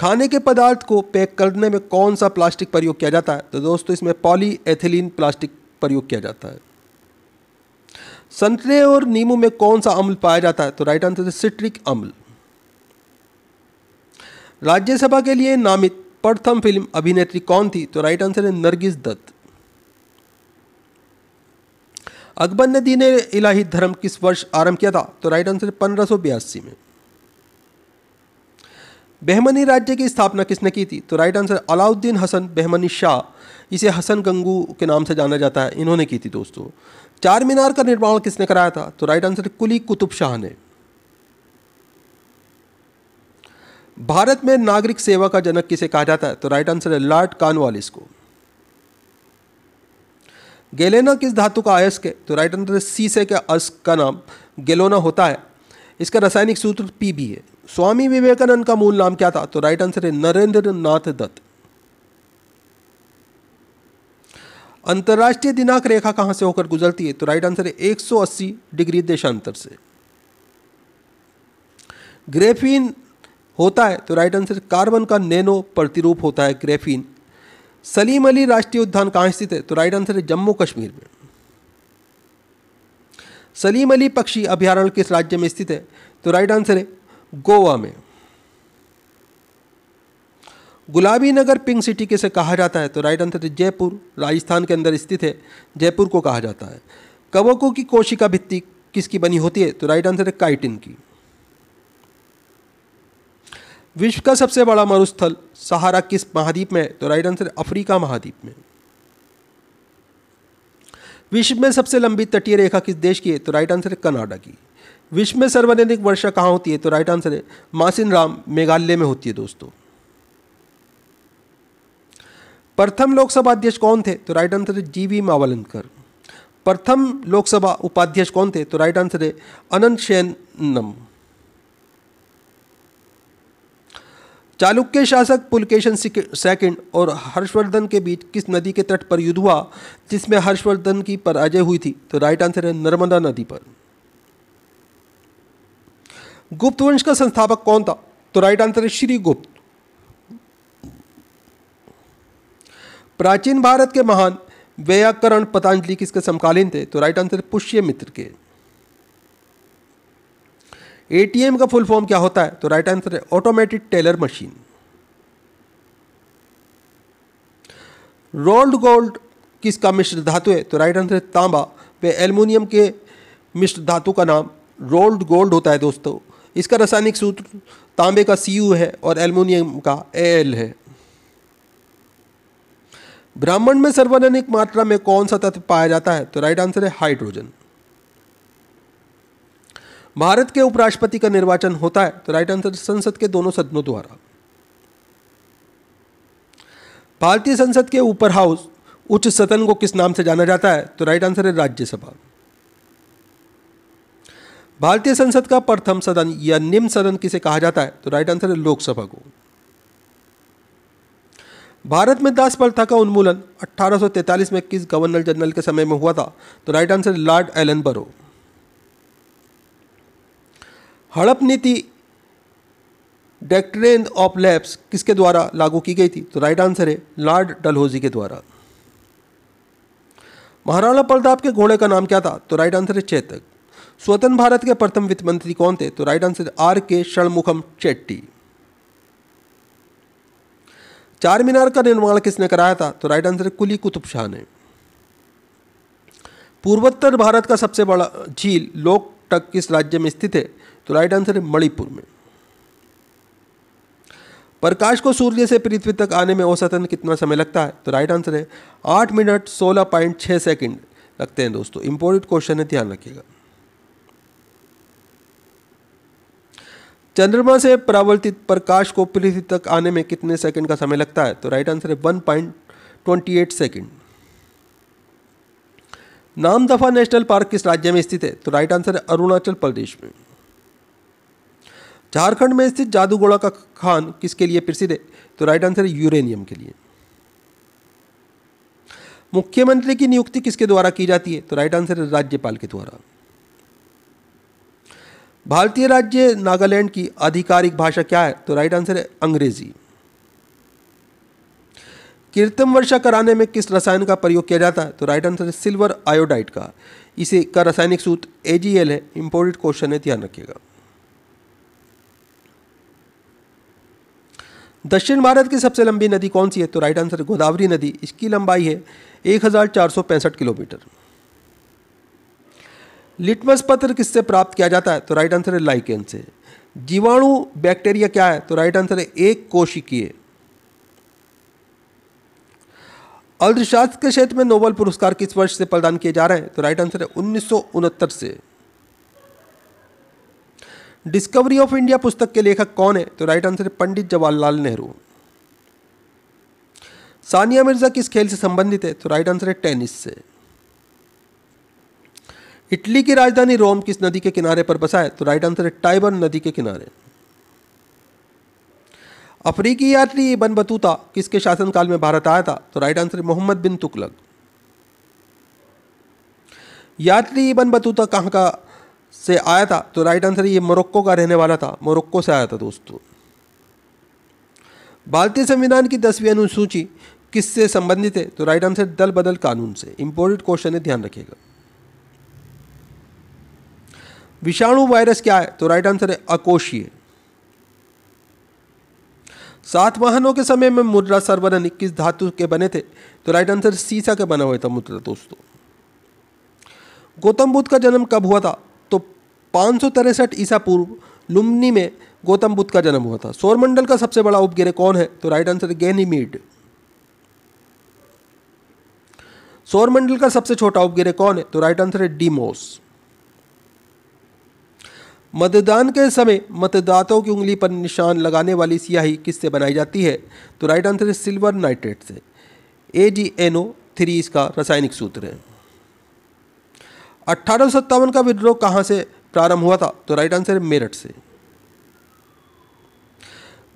Speaker 1: खाने के पदार्थ को पैक करने में कौन सा प्लास्टिक प्रयोग किया जाता है? तो दोस्तों इसमें पॉलीएथिलीन प्लास्टिक प्रयोग किया जाता है। संतरे और नींबू में कौन सा अम्ल पाया जाता है? तो राइट आंसर है सिट्रिक अम्ल। राज्यसभा के लिए नामित प्रथम फिल्म अभिनेत्री कौन थी? तो राइट आंसर है नरगिस दत्त। अकबर ने दीन इलाही धर्म किस वर्ष आरंभ किया था? तो राइट आंसर है 1582 में। बहमनी राज्य की स्थापना किसने की थी? तो राइट आंसर अलाउद्दीन हसन बहमनी शाह, इसे हसन गंगू के नाम से जाना जाता है, इन्होंने की थी। दोस्तों चार मीनार का निर्माण किसने कराया था? तो राइट आंसर कुली कुतुब शाह ने। भारत में नागरिक सेवा का जनक किसे कहा जाता है? तो राइट आंसर है लॉर्ड कॉर्नवालिस को। गैलेना किस धातु का अयस्क है? तो राइट आंसर है सीसे के अयस्क का नाम गैलोना होता है। इसका रासायनिक सूत्र Pb है। स्वामी विवेकानंद का मूल नाम क्या था? तो राइट आंसर है नरेंद्र नाथ दत्त। अंतर्राष्ट्रीय दिनांक रेखा कहां से होकर गुजरती है? तो राइट आंसर है 180 डिग्री देशांतर से। ग्रेफीन होता है? तो राइट आंसर कार्बन का नैनो प्रतिरूप होता है ग्रेफीन। सलीम अली राष्ट्रीय उद्यान कहाँ स्थित है? तो राइट आंसर है जम्मू कश्मीर में। सलीम अली पक्षी अभयारण्य किस राज्य में स्थित है? तो राइट आंसर है गोवा में। गुलाबी नगर पिंक सिटी किसे कहा जाता है? तो राइट आंसर है जयपुर, राजस्थान के अंदर स्थित है, जयपुर को कहा जाता है। कवकों की कोशिका भित्ति किसकी बनी होती है? तो राइट आंसर है काइटिन की। विश्व का सबसे बड़ा मरुस्थल सहारा किस महाद्वीप में है? तो राइट आंसर है अफ्रीका महाद्वीप में। विश्व में सबसे लंबी तटीय रेखा किस देश की है? तो राइट आंसर है कनाडा की। विश्व में सर्वाधिक वर्षा कहाँ होती है? तो राइट आंसर है मासिन राम, मेघालय में होती है। दोस्तों प्रथम लोकसभा अध्यक्ष कौन थे? तो राइट आंसर है जीवी मावलंकर। प्रथम लोकसभा उपाध्यक्ष कौन थे? तो राइट आंसर है अनंत शयनम। चालुक्य शासक पुलकेशन सेकंड और हर्षवर्धन के बीच किस नदी के तट पर युद्ध हुआ जिसमें हर्षवर्धन की पराजय हुई थी? तो राइट आंसर है नर्मदा नदी पर। गुप्त वंश का संस्थापक कौन था? तो राइट आंसर है श्रीगुप्त। प्राचीन भारत के महान वैयाकरण पतंजलि किसके समकालीन थे? तो राइट आंसर है पुष्यमित्र के। एटीएम का फुल फॉर्म क्या होता है? तो राइट आंसर है automated teller machine. Rolled gold किसका मिश्र धातु है? तो राइट आंसर है तांबा व एल्युमिनियम के मिश्र धातु का नाम रोल्ड गोल्ड होता है। दोस्तों इसका रासायनिक सूत्र तांबे का Cu है और एल्युमिनियम का Al है। ब्राह्मण में सर्वाधिक मात्रा में कौन सा तत्व पाया जाता है? तो राइट आंसर है हाइड्रोजन। भारत के उपराष्ट्रपति का निर्वाचन होता है? तो राइट आंसर संसद के दोनों सदनों द्वारा। भारतीय संसद के ऊपर हाउस उच्च सदन को किस नाम से जाना जाता है? तो राइट आंसर है राज्यसभा। भारतीय संसद का प्रथम सदन या निम्न सदन किसे कहा जाता है? तो राइट आंसर है लोकसभा को। भारत में दास प्रथा का उन्मूलन 1843 में किस गवर्नर जनरल के समय में हुआ था? तो राइट आंसर है लॉर्ड एलन बरो। हड़प नीति डेक्ट्रेन ऑफ लैब्स किसके द्वारा लागू की गई थी? तो राइट आंसर है लॉर्ड डलहौजी के द्वारा। महाराणा प्रताप के घोड़े का नाम क्या था? तो राइट आंसर है चेतक। स्वतंत्र भारत के प्रथम वित्त मंत्री कौन थे? तो right answer R.K. Shanmukham Chetty. चार मीनार का निर्माण किसने कराया था? तो राइट आंसर है कुली कुतुब शाह ने। पूर्वोत्तर भारत का सबसे बड़ा झील लोकटक किस राज्य में स्थित है? तो राइट आंसर है मणिपुर में। प्रकाश को सूर्य से पृथ्वी तक आने में औसतन कितना समय लगता है? तो राइट आंसर है 8 मिनट 16.6 सेकंड लगते हैं। दोस्तों इंपॉर्टेंट क्वेश्चन है, ध्यान रखिएगा। चंद्रमा से परावर्तित प्रकाश को पृथ्वी तक आने में कितने सेकंड का समय लगता है? तो राइट आंसर है 1.28 सेकंड। नामदफा नेशनल पार्क किस राज्य में स्थित है? तो राइट आंसर है अरुणाचल प्रदेश में। झारखंड में स्थित जादूगोड़ा का खान किसके लिए प्रसिद्ध है? तो राइट आंसर है यूरेनियम के लिए। मुख्यमंत्री की नियुक्ति किसके द्वारा की जाती है? तो राइट आंसर है राज्यपाल के द्वारा। भारतीय राज्य नागालैंड की आधिकारिक भाषा क्या है? तो राइट आंसर है अंग्रेजी। कृत्रिम वर्षा कराने में किस रसायन का प्रयोग किया जाता है? तो राइट आंसर है सिल्वर आयोडाइड का। इसे का रासायनिक सूत्र AgL है। इंपोर्टेंट क्वेश्चन है, ध्यान रखिएगा। दक्षिण भारत की सबसे लंबी नदी कौन सी है? तो राइट आंसर है गोदावरी नदी। इसकी लंबाई है 1465 किलोमीटर। लिटमस पत्र किससे प्राप्त किया जाता है? तो राइट आंसर है लाइकेन से। जीवाणु बैक्टीरिया क्या है? तो राइट आंसर है एक कोशिकीय। अर्थशास्त्र के क्षेत्र में नोबेल पुरस्कार किस वर्ष से प्रदान किए जा रहे हैं? तो राइट आंसर है 1969 से। डिस्कवरी ऑफ इंडिया पुस्तक के लेखक कौन है? तो राइट आंसर है पंडित जवाहरलाल नेहरू। सानिया मिर्जा किस खेल से संबंधित है? तो राइट आंसर है टेनिस से। इटली की राजधानी रोम किस नदी के किनारे पर बसा है? तो राइट आंसर है टाइबर नदी के किनारे। अफ्रीकी यात्री इब्न बतूता किसके शासनकाल में भारत आया था? तो राइट आंसर है मोहम्मद बिन तुगलक। यात्री इब्न बतूता कहाँ का से आया था? तो राइट आंसर ये मोरक्को का रहने वाला था। मोरक्को से आया था दोस्तों। भारतीय संविधान की 10वीं अनुसूची किससे संबंधित है? तो राइट आंसर दल बदल कानून से। इंपोर्टेंट क्वेश्चन है, ध्यान रखिएगा। विषाणु वायरस क्या है? तो राइट आंसर है अकोशीय। सातवाहनों के समय में मुद्रा सर्वरण किस धातु के बने थे? तो राइट आंसर सीसा के बना हुआ था मुद्रा दोस्तों। गौतम बुद्ध का जन्म कब हुआ था? तो 563 ईसा पूर्व लुम्बिनी में गौतम बुद्ध का जन्म हुआ था। सौरमंडल का सबसे बड़ा उपग्रह कौन है? तो राइट आंसर है गैनीमीड। सौरमंडल का सबसे छोटा उपग्रह कौन है? तो राइट आंसर है डीमोस। मतदान के समय मतदाताओं की उंगली पर निशान लगाने वाली स्याही किससे बनाई जाती है? तो राइट आंसर है सिल्वर नाइट्रेट से। AgNO3 इसका रासायनिक सूत्र है। 1857 का विद्रोह कहाँ से प्रारंभ हुआ था? तो राइट आंसर है मेरठ से।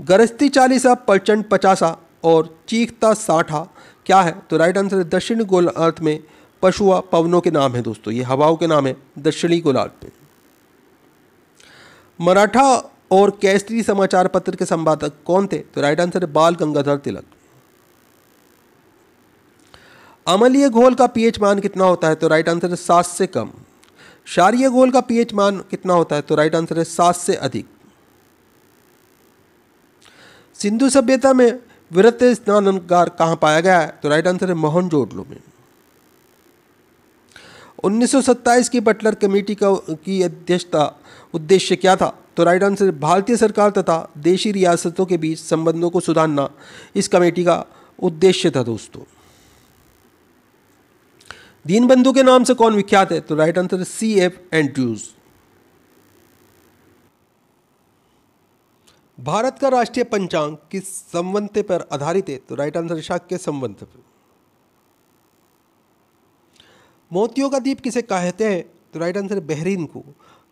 Speaker 1: गरजती 40 प्रचंड 50 और चीखता 60 क्या है? तो राइट आंसर है दक्षिणी गोलार्ध में पशुआ पवनों के नाम है दोस्तों। ये हवाओं के नाम है दक्षिणी गोलार्ध में। मराठा और केसरी समाचार पत्र के संपादक कौन थे? तो राइट आंसर है बाल गंगाधर तिलक। अम्लीय घोल का पीएच मान कितना होता है? तो राइट आंसर है 7 से कम। क्षारीय घोल का पीएच मान कितना होता है? तो राइट आंसर है 7 से अधिक। सिंधु सभ्यता में वृत्त स्नानागार कहाँ पाया गया है? तो राइट आंसर है मोहनजोदड़ो में। 1927 की बटलर कमेटी की अध्यक्षता उद्देश्य क्या था? तो राइट आंसर भारतीय सरकार तथा देशी रियासतों के बीच संबंधों को सुधारना इस कमेटी का उद्देश्य था दोस्तों। दीनबंधु के नाम से कौन विख्यात है? तो right answer CF Andrews. Bharat का राष्ट्रीय पंचांग किस संवत पर आधारित है? तो राइट आंसर शाक्य संवत पर। मोतियों का द्वीप किसे कहते हैं? तो राइट आंसर है बहरीन को।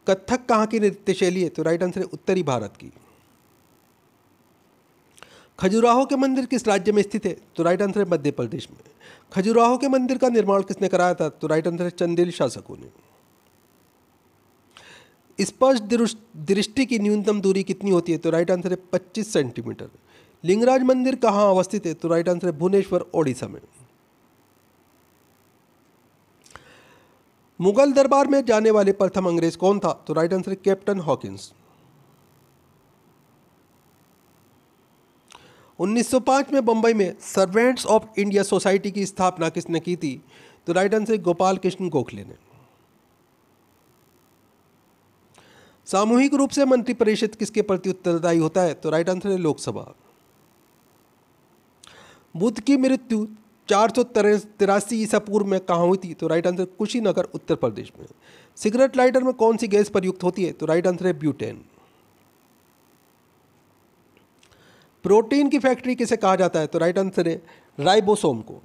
Speaker 1: कथक कहाँ की नृत्य शैली है? तो राइट आंसर है उत्तरी भारत की। खजुराहो के मंदिर किस राज्य में स्थित है? तो राइट आंसर है मध्य प्रदेश में। खजुराहो के मंदिर का निर्माण किसने कराया था? तो राइट आंसर है चंदेल शासकों ने। स्पष्ट दृष्टि की न्यूनतम दूरी कितनी होती है? तो राइट आंसर है 25 सेंटीमीटर। लिंगराज मंदिर कहाँ अवस्थित है? तो राइट आंसर है भुवनेश्वर ओडिशा में। मुगल दरबार में जाने वाले प्रथम अंग्रेज कौन था? तो राइट आंसर है कैप्टन हॉकिंस। 1905 में बंबई में सर्वेंट्स ऑफ इंडिया सोसाइटी की स्थापना किसने की थी? तो राइट आंसर गोपाल कृष्ण गोखले ने। सामूहिक रूप से मंत्रिपरिषद किसके प्रति उत्तरदायी होता है? तो राइट आंसर है लोकसभा। बुद्ध की मृत्यु 483 ईसा पूर्व में कहाँ हुई थी? तो राइट आंसर कुशीनगर उत्तर प्रदेश में। सिगरेट लाइटर में कौन सी गैस प्रयुक्त होती है? तो राइट आंसर है ब्यूटेन। प्रोटीन की फैक्ट्री किसे कहा जाता है? तो राइट आंसर है राइबोसोम को।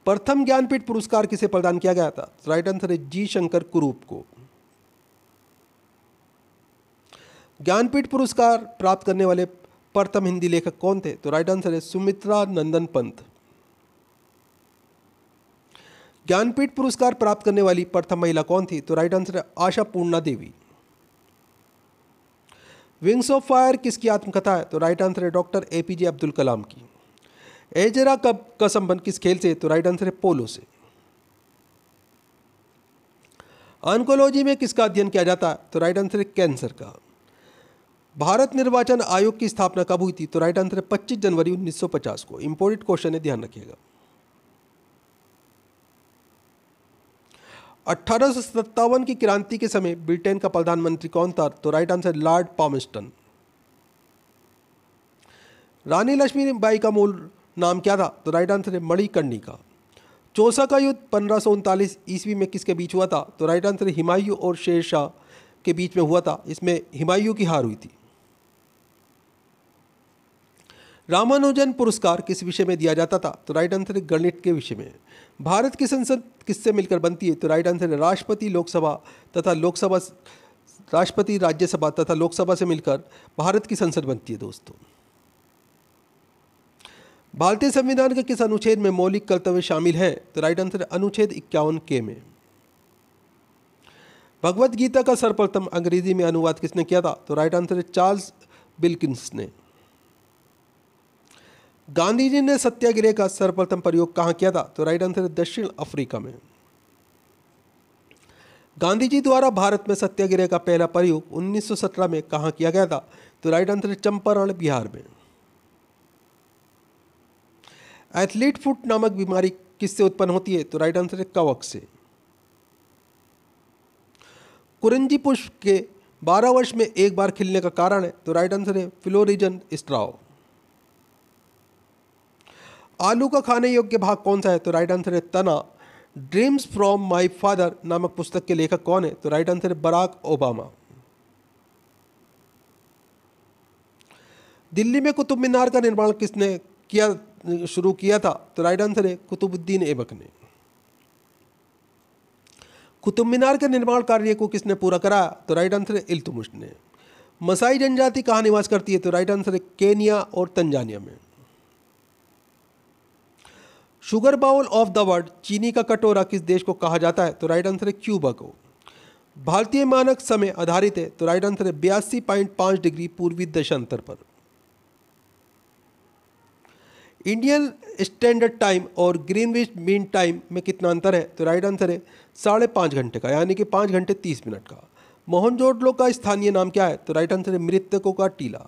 Speaker 1: प्रथम ज्ञानपीठ पुरस्कार किसे प्रदान किया गया था? तो राइट आंसर है जी शंकर कुरूप को। ज्ञानपीठ पुरस्कार प्राप्त करने वाले प्रथम हिंदी लेखक कौन थे? तो राइट आंसर है सुमित्रा नंदन पंत। ज्ञानपीठ पुरस्कार प्राप्त करने वाली प्रथम महिला कौन थी? तो राइट आंसर है आशा पूर्णा देवी। विंग्स ऑफ फायर किसकी आत्मकथा है? तो राइट आंसर है डॉक्टर एपीजे अब्दुल कलाम की। एजरा कप का संबंध किस खेल से? तो राइट आंसर है पोलो से। ऑन्कोलॉजी में किसका अध्ययन किया जाता है? तो राइट आंसर है कैंसर का। भारत निर्वाचन आयोग की स्थापना कब हुई थी? तो राइट आंसर है 25 जनवरी 1950 को। इंपॉर्टेंट क्वेश्चन है, ध्यान रखिएगा। 1857 की क्रांति के समय ब्रिटेन का प्रधानमंत्री कौन था? तो राइट आंसर लॉर्ड पामस्टन। रानी लक्ष्मीबाई का मूल नाम क्या था? तो राइट आंसर है मणिकर्णिका। चौसा का युद्ध 1539 ईस्वी में किसके बीच हुआ था? तो राइट आंसर है हुमायूं और शेर शाह के बीच में हुआ था। इसमें हुमायूं की हार हुई थी। रामानुजन पुरस्कार किस विषय में दिया जाता था? तो राइट आंसर है गणित के विषय में। भारत की संसद किससे मिलकर बनती है? तो राइट आंसर है राष्ट्रपति लोकसभा तथा लोकसभा, राष्ट्रपति राज्यसभा तथा लोकसभा से मिलकर भारत की संसद बनती है दोस्तों। भारतीय संविधान के किस अनुच्छेद में मौलिक कर्तव्य शामिल है? तो राइट आंसर है अनुच्छेद 51 के में। भगवत गीता का सर्वप्रथम अंग्रेजी में अनुवाद किसने किया था? तो राइट आंसर है चार्ल्स विल्किंस ने। गांधी जी ने सत्याग्रह का सर्वप्रथम प्रयोग कहाँ किया था? तो राइट आंसर है दक्षिण अफ्रीका में। गांधी जी द्वारा भारत में सत्याग्रह का पहला प्रयोग 1917 में कहाँ किया गया था? तो राइट आंसर है चंपारण बिहार में। एथलीट फुट नामक बीमारी किससे उत्पन्न होती है? तो राइट आंसर है कवक से। कुरंजी पुष्प के 12 वर्ष में एक बार खिलने का कारण है? तो राइट आंसर है फ्लोरिजन स्ट्राव। आलू का खाने योग्य भाग कौन सा है? तो राइट आंसर है तना। ड्रीम्स फ्रॉम माई फादर नामक पुस्तक के लेखक कौन है? तो राइट आंसर है बराक ओबामा। दिल्ली में कुतुब मीनार का निर्माण किसने शुरू किया था? तो राइट आंसर है कुतुबुद्दीन ऐबक ने। कुतुब मीनार के निर्माण कार्य को किसने पूरा कराया? तो राइट आंसर है इल्तुतमिश ने। मसाई जनजाति कहाँ निवास करती है? तो राइट आंसर है केनिया और तंजानिया में। Sugar bowl of the world, चीनी का कटोरा, किस देश को कहा जाता है? तो राइट आंसर है क्यूबा को। भारतीय मानक समय आधारित है? तो राइट आंसर है 82.5 डिग्री पूर्वी देशांतर पर। इंडियन स्टैंडर्ड टाइम और ग्रीनविच मीन टाइम में कितना अंतर है? तो राइट आंसर है 5.5 घंटे का, यानी कि 5 घंटे 30 मिनट का। मोहनजोदड़ो का स्थानीय नाम क्या है? तो राइट आंसर है मृतकों का टीला।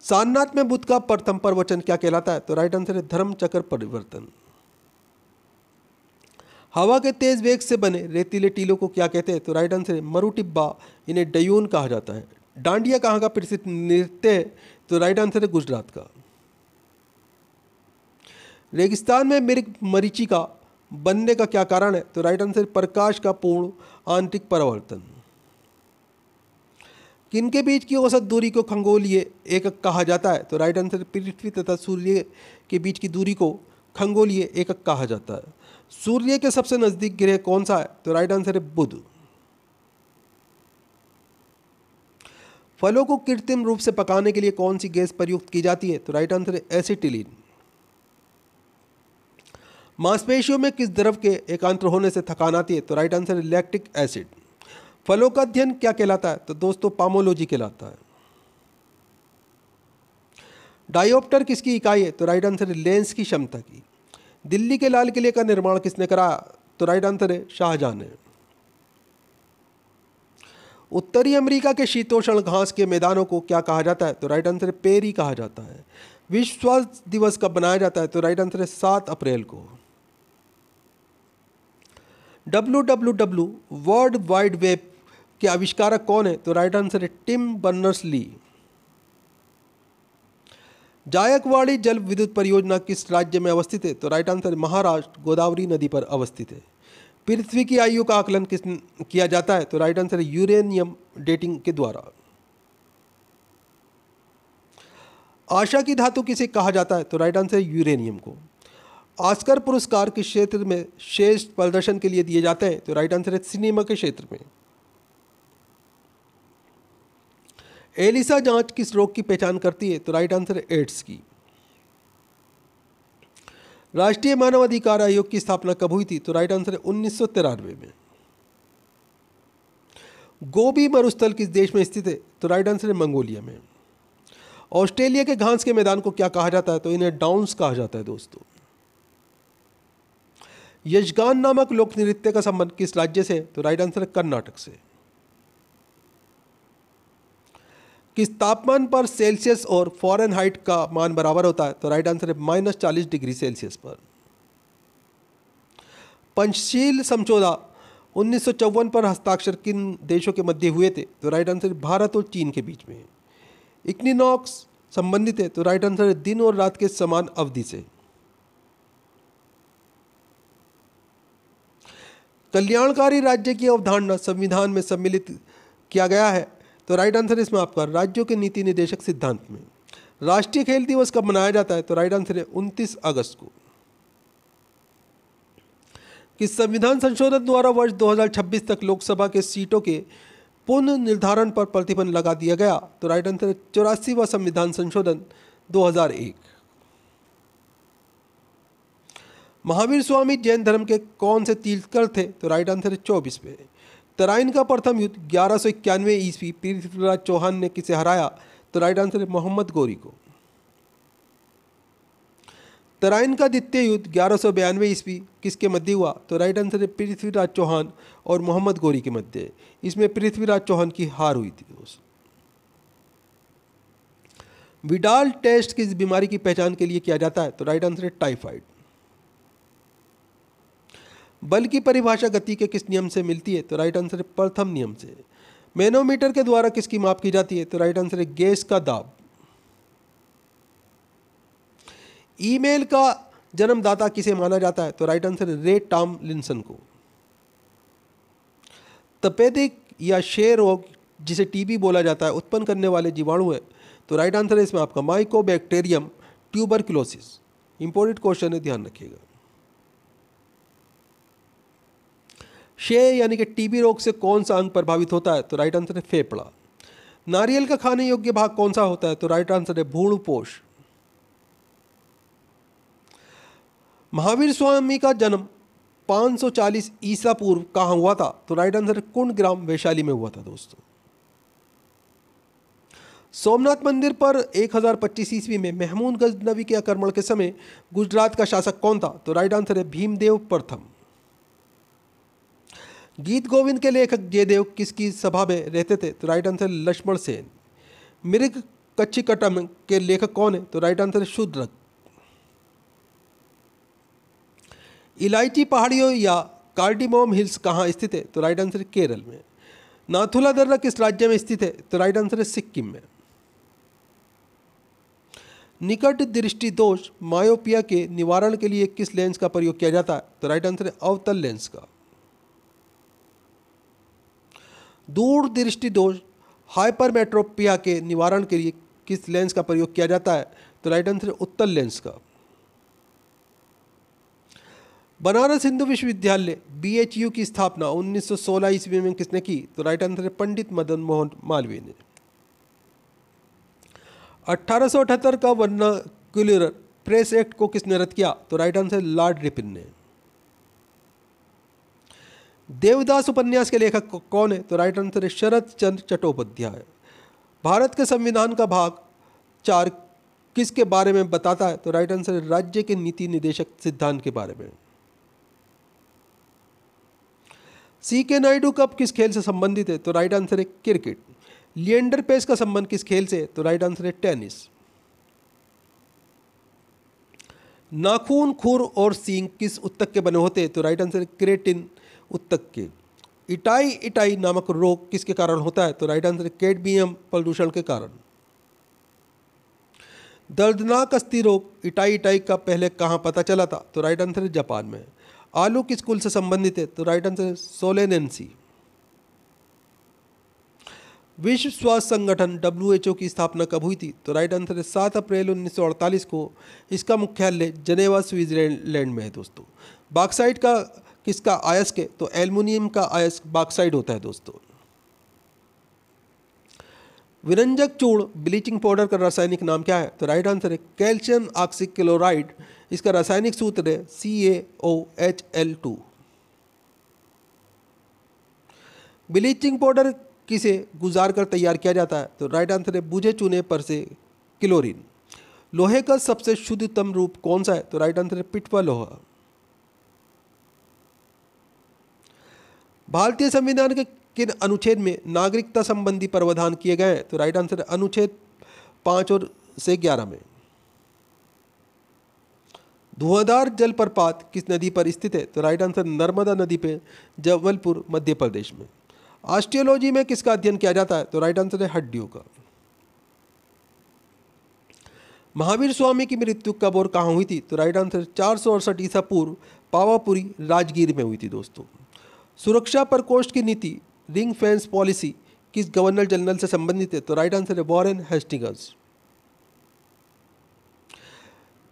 Speaker 1: सारनाथ में बुद्ध का प्रथम प्रवचन क्या कहलाता है? तो राइट आंसर है धर्म चक्र परिवर्तन। हवा के तेज वेग से बने रेतीले टीलों को क्या कहते हैं? तो राइट आंसर है मरुटिब्बा, इन्हें डयून कहा जाता है। डांडिया कहाँ का प्रसिद्ध नृत्य है? तो राइट आंसर है गुजरात का। रेगिस्तान में मृग मरीचिका बनने का क्या कारण है? तो राइट आंसर प्रकाश का पूर्ण आंतरिक परावर्तन। किनके बीच की औसत दूरी को खगोलीय एकक कहा जाता है? तो राइट आंसर पृथ्वी तथा सूर्य के बीच की दूरी को खगोलीय एकक कहा जाता है। सूर्य के सबसे नजदीक ग्रह कौन सा है? तो राइट आंसर है बुध। फलों को कृत्रिम रूप से पकाने के लिए कौन सी गैस प्रयुक्त की जाती है? तो राइट आंसर है एसिटिलीन। मांसपेशियों में किस द्रव के एकांतर होने से थकान आती है? तो राइट आंसर है लैक्टिक एसिड। फलों का अध्ययन क्या कहलाता है? तो दोस्तों पामोलॉजी कहलाता है। डायोप्टर किसकी इकाई है? तो राइट आंसर है लेंस की क्षमता की। दिल्ली के लाल किले का निर्माण किसने कराया? तो राइट आंसर है शाहजहां ने। उत्तरी अमेरिका के शीतोष्ण घास के मैदानों को क्या कहा जाता है? तो राइट आंसर है पेरी कहा जाता है। विश्व स्वास्थ्य दिवस कब बनाया जाता है? तो राइट आंसर है 7 अप्रैल को। WWW वर्ल्ड वाइड वेब के आविष्कारक कौन है? तो राइट आंसर है टिम बर्नर्स-ली। जायकवाड़ी जल विद्युत परियोजना किस राज्य में अवस्थित है? तो राइट आंसर है महाराष्ट्र, गोदावरी नदी पर अवस्थित है। पृथ्वी की आयु का आकलन किस किया जाता है? तो राइट आंसर है यूरेनियम डेटिंग के द्वारा। आशा की धातु किसे कहा जाता है? तो राइट आंसर है यूरेनियम को। ऑस्कर पुरस्कार किस क्षेत्र में श्रेष्ठ प्रदर्शन के लिए दिए जाते हैं? तो राइट आंसर है सिनेमा के क्षेत्र में। एलिसा जांच किस रोग की पहचान करती है? तो राइट आंसर है एड्स की। राष्ट्रीय मानव अधिकार आयोग की स्थापना कब हुई थी? तो राइट आंसर है 1993 में। गोबी मरुस्थल किस देश में स्थित है? तो राइट आंसर है मंगोलिया में। ऑस्ट्रेलिया के घास के मैदान को क्या कहा जाता है? तो इन्हें डाउन्स कहा जाता है दोस्तों। यजगान नामक लोक नृत्य का संबंध किस राज्य से है? तो राइट आंसर है कर्नाटक से। किस तापमान पर सेल्सियस और फ़ारेनहाइट का मान बराबर होता है? तो राइट आंसर है -40 डिग्री सेल्सियस पर। पंचशील समझौता 1954 पर हस्ताक्षर किन देशों के मध्य हुए थे? तो राइट आंसर भारत और चीन के बीच में। इक्विनॉक्स संबंधित है? तो राइट आंसर है दिन और रात के समान अवधि से। कल्याणकारी राज्य की अवधारणा संविधान में सम्मिलित किया गया है? तो राइट आंसर इसमें आपका राज्यों के नीति निर्देशक सिद्धांत में। राष्ट्रीय खेल दिवस कब मनाया जाता है? तो राइट आंसर है 29 अगस्त को। किस संविधान संशोधन द्वारा वर्ष 2026 तक लोकसभा के सीटों के पुनर्निर्धारण पर प्रतिबंध लगा दिया गया? तो राइट आंसर है 84वां संविधान संशोधन 2001। महावीर स्वामी जैन धर्म के कौन से तीर्थंकर थे? तो राइट आंसर है 24वें। तराइन का प्रथम युद्ध 1191 ईस्वी पृथ्वीराज चौहान ने किसे हराया? तो राइट आंसर है मोहम्मद गौरी को। तराइन का द्वितीय युद्ध 1192 ईस्वी किसके मध्य हुआ? तो राइट आंसर है पृथ्वीराज चौहान और मोहम्मद गौरी के मध्य। इसमें पृथ्वीराज चौहान की हार हुई थी दोस्त। विडाल टेस्ट किस बीमारी की पहचान के लिए किया जाता है? तो राइट आंसर है टाइफाइड। बल की परिभाषा गति के किस नियम से मिलती है? तो राइट आंसर है प्रथम नियम से। मैनोमीटर के द्वारा किसकी माप की जाती है? तो राइट आंसर है गैस का दाब। ईमेल का जन्मदाता किसे माना जाता है? तो राइट आंसर है रे टॉमलिंसन को। तपेदिक या क्षय रोग जिसे टीबी बोला जाता है उत्पन्न करने वाले जीवाणु है? तो राइट आंसर है इसमें आपका माइकोबैक्टीरियम ट्यूबरक्लोसिस। इंपॉर्टेंट क्वेश्चन है, ध्यान रखिएगा। क्षय यानी कि टीबी रोग से कौन सा अंग प्रभावित होता है? तो राइट आंसर है फेफड़ा। नारियल का खाने योग्य भाग कौन सा होता है? तो राइट आंसर है भ्रूणपोष। महावीर स्वामी का जन्म 540 ईसा पूर्व कहाँ हुआ था? तो राइट आंसर है कुंडग्राम वैशाली में हुआ था दोस्तों। सोमनाथ मंदिर पर 1025 ईस्वी में महमूद गजनवी के आक्रमण के समय गुजरात का शासक कौन था? तो राइट आंसर है भीमदेव प्रथम। गीत गोविंद के लेखक जयदेव किसकी सभा में रहते थे? तो राइट आंसर लक्ष्मण सेन। मृग कच्चिकट्टम के लेखक कौन है? तो राइट आंसर है शूद्रक। इलायची पहाड़ियों या कार्डिमोम हिल्स कहाँ स्थित है? तो राइट आंसर है केरल में। नाथुला दर्रा किस राज्य में स्थित है? तो राइट आंसर है सिक्किम में। निकट दृष्टि दोष मायोपिया के निवारण के लिए किस लेंस का प्रयोग किया जाता है? तो राइट आंसर है अवतल लेंस का। दूर दृष्टि दोष हाइपरमेट्रोपिया के निवारण के लिए किस लेंस का प्रयोग किया जाता है? तो राइट आंसर है उत्तल लेंस का। बनारस हिंदू विश्वविद्यालय BHU की स्थापना 1916 ईस्वी में किसने की? तो राइट आंसर है पंडित मदन मोहन मालवीय ने। 1878 का वर्नाक्युलर प्रेस एक्ट को किसने रद्द किया? तो राइट आंसर लॉर्ड रिपन ने। देवदास उपन्यास के लेखक कौन है? तो राइट आंसर है शरद चंद्र चट्टोपाध्याय। भारत के संविधान का भाग 4 किसके बारे में बताता है? तो राइट आंसर है राज्य के नीति निदेशक सिद्धांत के बारे में। CK नायडू कप किस खेल से संबंधित है? तो राइट आंसर है क्रिकेट। लिएंडर पेस का संबंध किस खेल से? तो राइट आंसर है टेनिस। नाखून, खुर और सींग किस उत्तक के बने होते हैं? तो राइट आंसर है केराटिन उत्तक के। इटाई इटाई नामक रोग किसके कारण होता है? तो राइट आंसर है कैडमियम प्रदूषण के कारण। दर्दनाक अस्थि रोग इटाई इटाई का पहले कहाँ पता चला था? तो राइट आंसर है जापान में। आलू किस कुल से संबंधित है? तो राइट आंसर है सोलेनेंसी। विश्व स्वास्थ्य संगठन WHO की स्थापना कब हुई थी? तो राइट आंसर है 7 अप्रैल 1948 को। इसका मुख्यालय जेनेवा स्विट्जरलैंड में है दोस्तों। बॉक्साइट का किसका अयस्क है? तो एल्युमिनियम का अयस्क बॉक्साइट होता है दोस्तों। विरंजक चूर्ण ब्लीचिंग पाउडर का रासायनिक नाम क्या है? तो राइट आंसर है कैल्शियम ऑक्सीक्लोराइड। इसका रासायनिक सूत्र है CaOHl2। ब्लीचिंग पाउडर किसे गुजार कर तैयार किया जाता है? तो राइट आंसर है बुझे चूने पर से क्लोरीन। लोहे का सबसे शुद्धतम रूप कौन सा है? तो राइट आंसर है पिटवा लोहा। भारतीय संविधान के किन अनुच्छेद में नागरिकता संबंधी प्रावधान किए गए हैं? तो राइट आंसर है अनुच्छेद 5 और से 11 में। धुआंधार जलप्रपात किस नदी पर स्थित है? तो राइट आंसर नर्मदा नदी पे, जबलपुर मध्य प्रदेश में। ऑस्टियोलॉजी में किसका अध्ययन किया जाता है? तो राइट आंसर है हड्डियों का। महावीर स्वामी की मृत्यु कब और कहाँ हुई थी? तो राइट आंसर 468 ईसा पूर्व पावापुरी राजगीर में हुई थी दोस्तों। सुरक्षा प्रकोष्ठ की नीति रिंग फेंस पॉलिसी किस गवर्नर जनरल से संबंधित है? तो राइट आंसर है वॉरेन हेस्टिंग्स।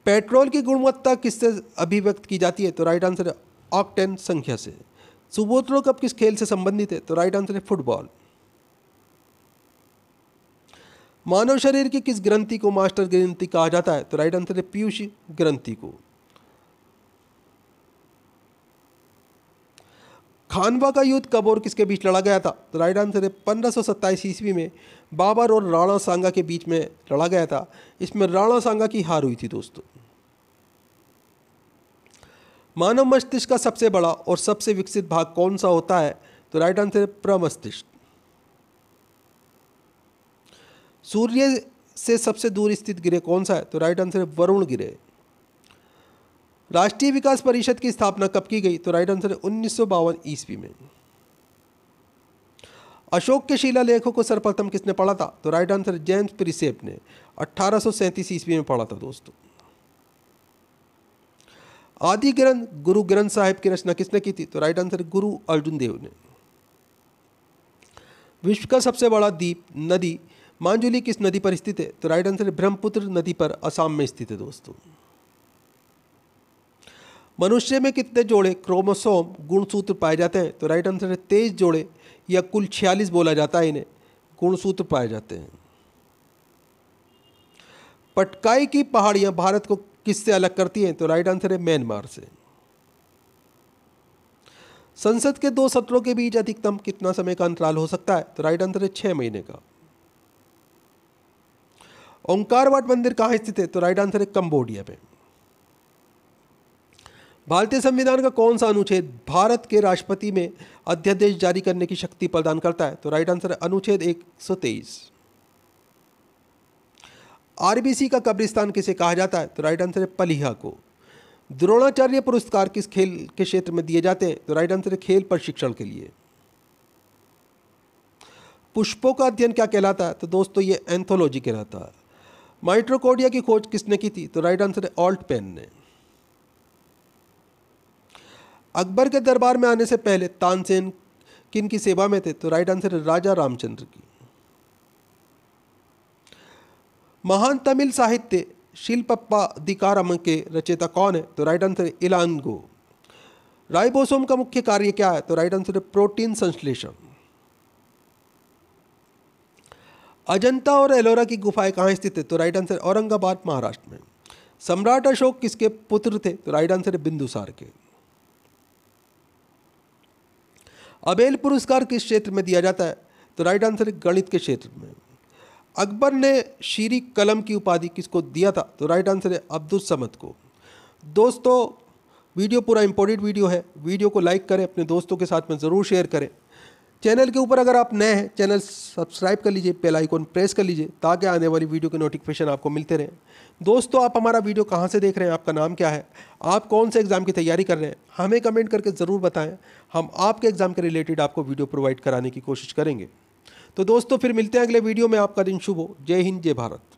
Speaker 1: पेट्रोल की गुणवत्ता किससे अभिव्यक्त की जाती है? तो राइट आंसर है ऑक्टेन संख्या से। सुब्रोतो कप किस खेल से संबंधित है? तो राइट आंसर है फुटबॉल। मानव शरीर की किस ग्रंथि को मास्टर ग्रंथि कहा जाता है? तो राइट आंसर है पीयूष ग्रंथि को। खानवा का युद्ध कब और किसके बीच लड़ा गया था? तो राइट आंसर है 1527 ईस्वी में बाबर और राणा सांगा के बीच में लड़ा गया था। इसमें राणा सांगा की हार हुई थी दोस्तों। मानव मस्तिष्क का सबसे बड़ा और सबसे विकसित भाग कौन सा होता है? तो राइट आंसर है प्रमस्तिष्क। सूर्य से सबसे दूर स्थित ग्रह कौन सा है? तो राइट आंसर है वरुण ग्रह। राष्ट्रीय विकास परिषद की स्थापना कब की गई? तो राइट आंसर है 1952 ईस्वी में। अशोक के शिलालेखों को सर्वप्रथम किसने पढ़ा था? तो राइट आंसर है जेम्स प्रिसेप ने 1837 ईस्वी में पढ़ा था दोस्तों। आदि ग्रंथ गुरु ग्रंथ साहिब की रचना किसने की थी? तो राइट आंसर है गुरु अर्जुन देव ने। विश्व का सबसे बड़ा द्वीप नदी मांजुली किस नदी पर स्थित है? तो राइट आंसर है ब्रह्मपुत्र नदी पर असम में स्थित है दोस्तों। मनुष्य में कितने जोड़े क्रोमोसोम गुणसूत्र पाए जाते हैं? तो राइट आंसर है 23 जोड़े या कुल 46 बोला जाता है इन्हें गुणसूत्र पाए जाते हैं। पटकाई की पहाड़ियां भारत को किससे अलग करती हैं? तो राइट आंसर है म्यांमार से। संसद के 2 सत्रों के बीच अधिकतम कितना समय का अंतराल हो सकता है? तो राइट आंसर है 6 महीने का। ओंकार वाट मंदिर कहाँ स्थित है? तो राइट आंसर है कंबोडिया में। भारतीय संविधान का कौन सा अनुच्छेद भारत के राष्ट्रपति में अध्यादेश जारी करने की शक्ति प्रदान करता है? तो राइट आंसर है अनुच्छेद 123। आरबीसी का कब्रिस्तान किसे कहा जाता है? तो राइट आंसर है पलिहा को। द्रोणाचार्य पुरस्कार किस खेल के क्षेत्र में दिए जाते हैं? तो राइट आंसर है खेल प्रशिक्षण के लिए। पुष्पों का अध्ययन क्या कहलाता है? तो दोस्तों ये एंथोलॉजी कहलाता है। माइट्रोकोडिया की खोज किसने की थी? तो राइट आंसर है ऑल्टपेन ने। अकबर के दरबार में आने से पहले तानसेन किन की सेवा में थे? तो राइट आंसर है राजा रामचंद्र की। महान तमिल साहित्य शिल्पप्पाधिकारम के रचयिता कौन है? तो राइट आंसर है इलांगो। राइबोसोम का मुख्य कार्य क्या है? तो राइट आंसर है प्रोटीन संश्लेषण। अजंता और एलोरा की गुफाएं कहाँ स्थित है? तो राइट आंसर औरंगाबाद महाराष्ट्र में। सम्राट अशोक किसके पुत्र थे? तो राइट आंसर है बिंदुसार के। अबेल पुरस्कार किस क्षेत्र में दिया जाता है? तो राइट आंसर है गणित के क्षेत्र में। अकबर ने शीरी कलम की उपाधि किसको दिया था? तो राइट आंसर है अब्दुल समद को। दोस्तों वीडियो पूरा इंपॉर्टेंट वीडियो है, वीडियो को लाइक करें, अपने दोस्तों के साथ में ज़रूर शेयर करें। चैनल के ऊपर अगर आप नए हैं चैनल सब्सक्राइब कर लीजिए, बेल आइकन प्रेस कर लीजिए ताकि आने वाली वीडियो के नोटिफिकेशन आपको मिलते रहें। दोस्तों आप हमारा वीडियो कहाँ से देख रहे हैं, आपका नाम क्या है, आप कौन से एग्ज़ाम की तैयारी कर रहे हैं, हमें कमेंट करके ज़रूर बताएं। हम आपके एग्ज़ाम के रिलेटेड आपको वीडियो प्रोवाइड कराने की कोशिश करेंगे। तो दोस्तों फिर मिलते हैं अगले वीडियो में। आपका दिन शुभ हो। जय हिंद, जय भारत।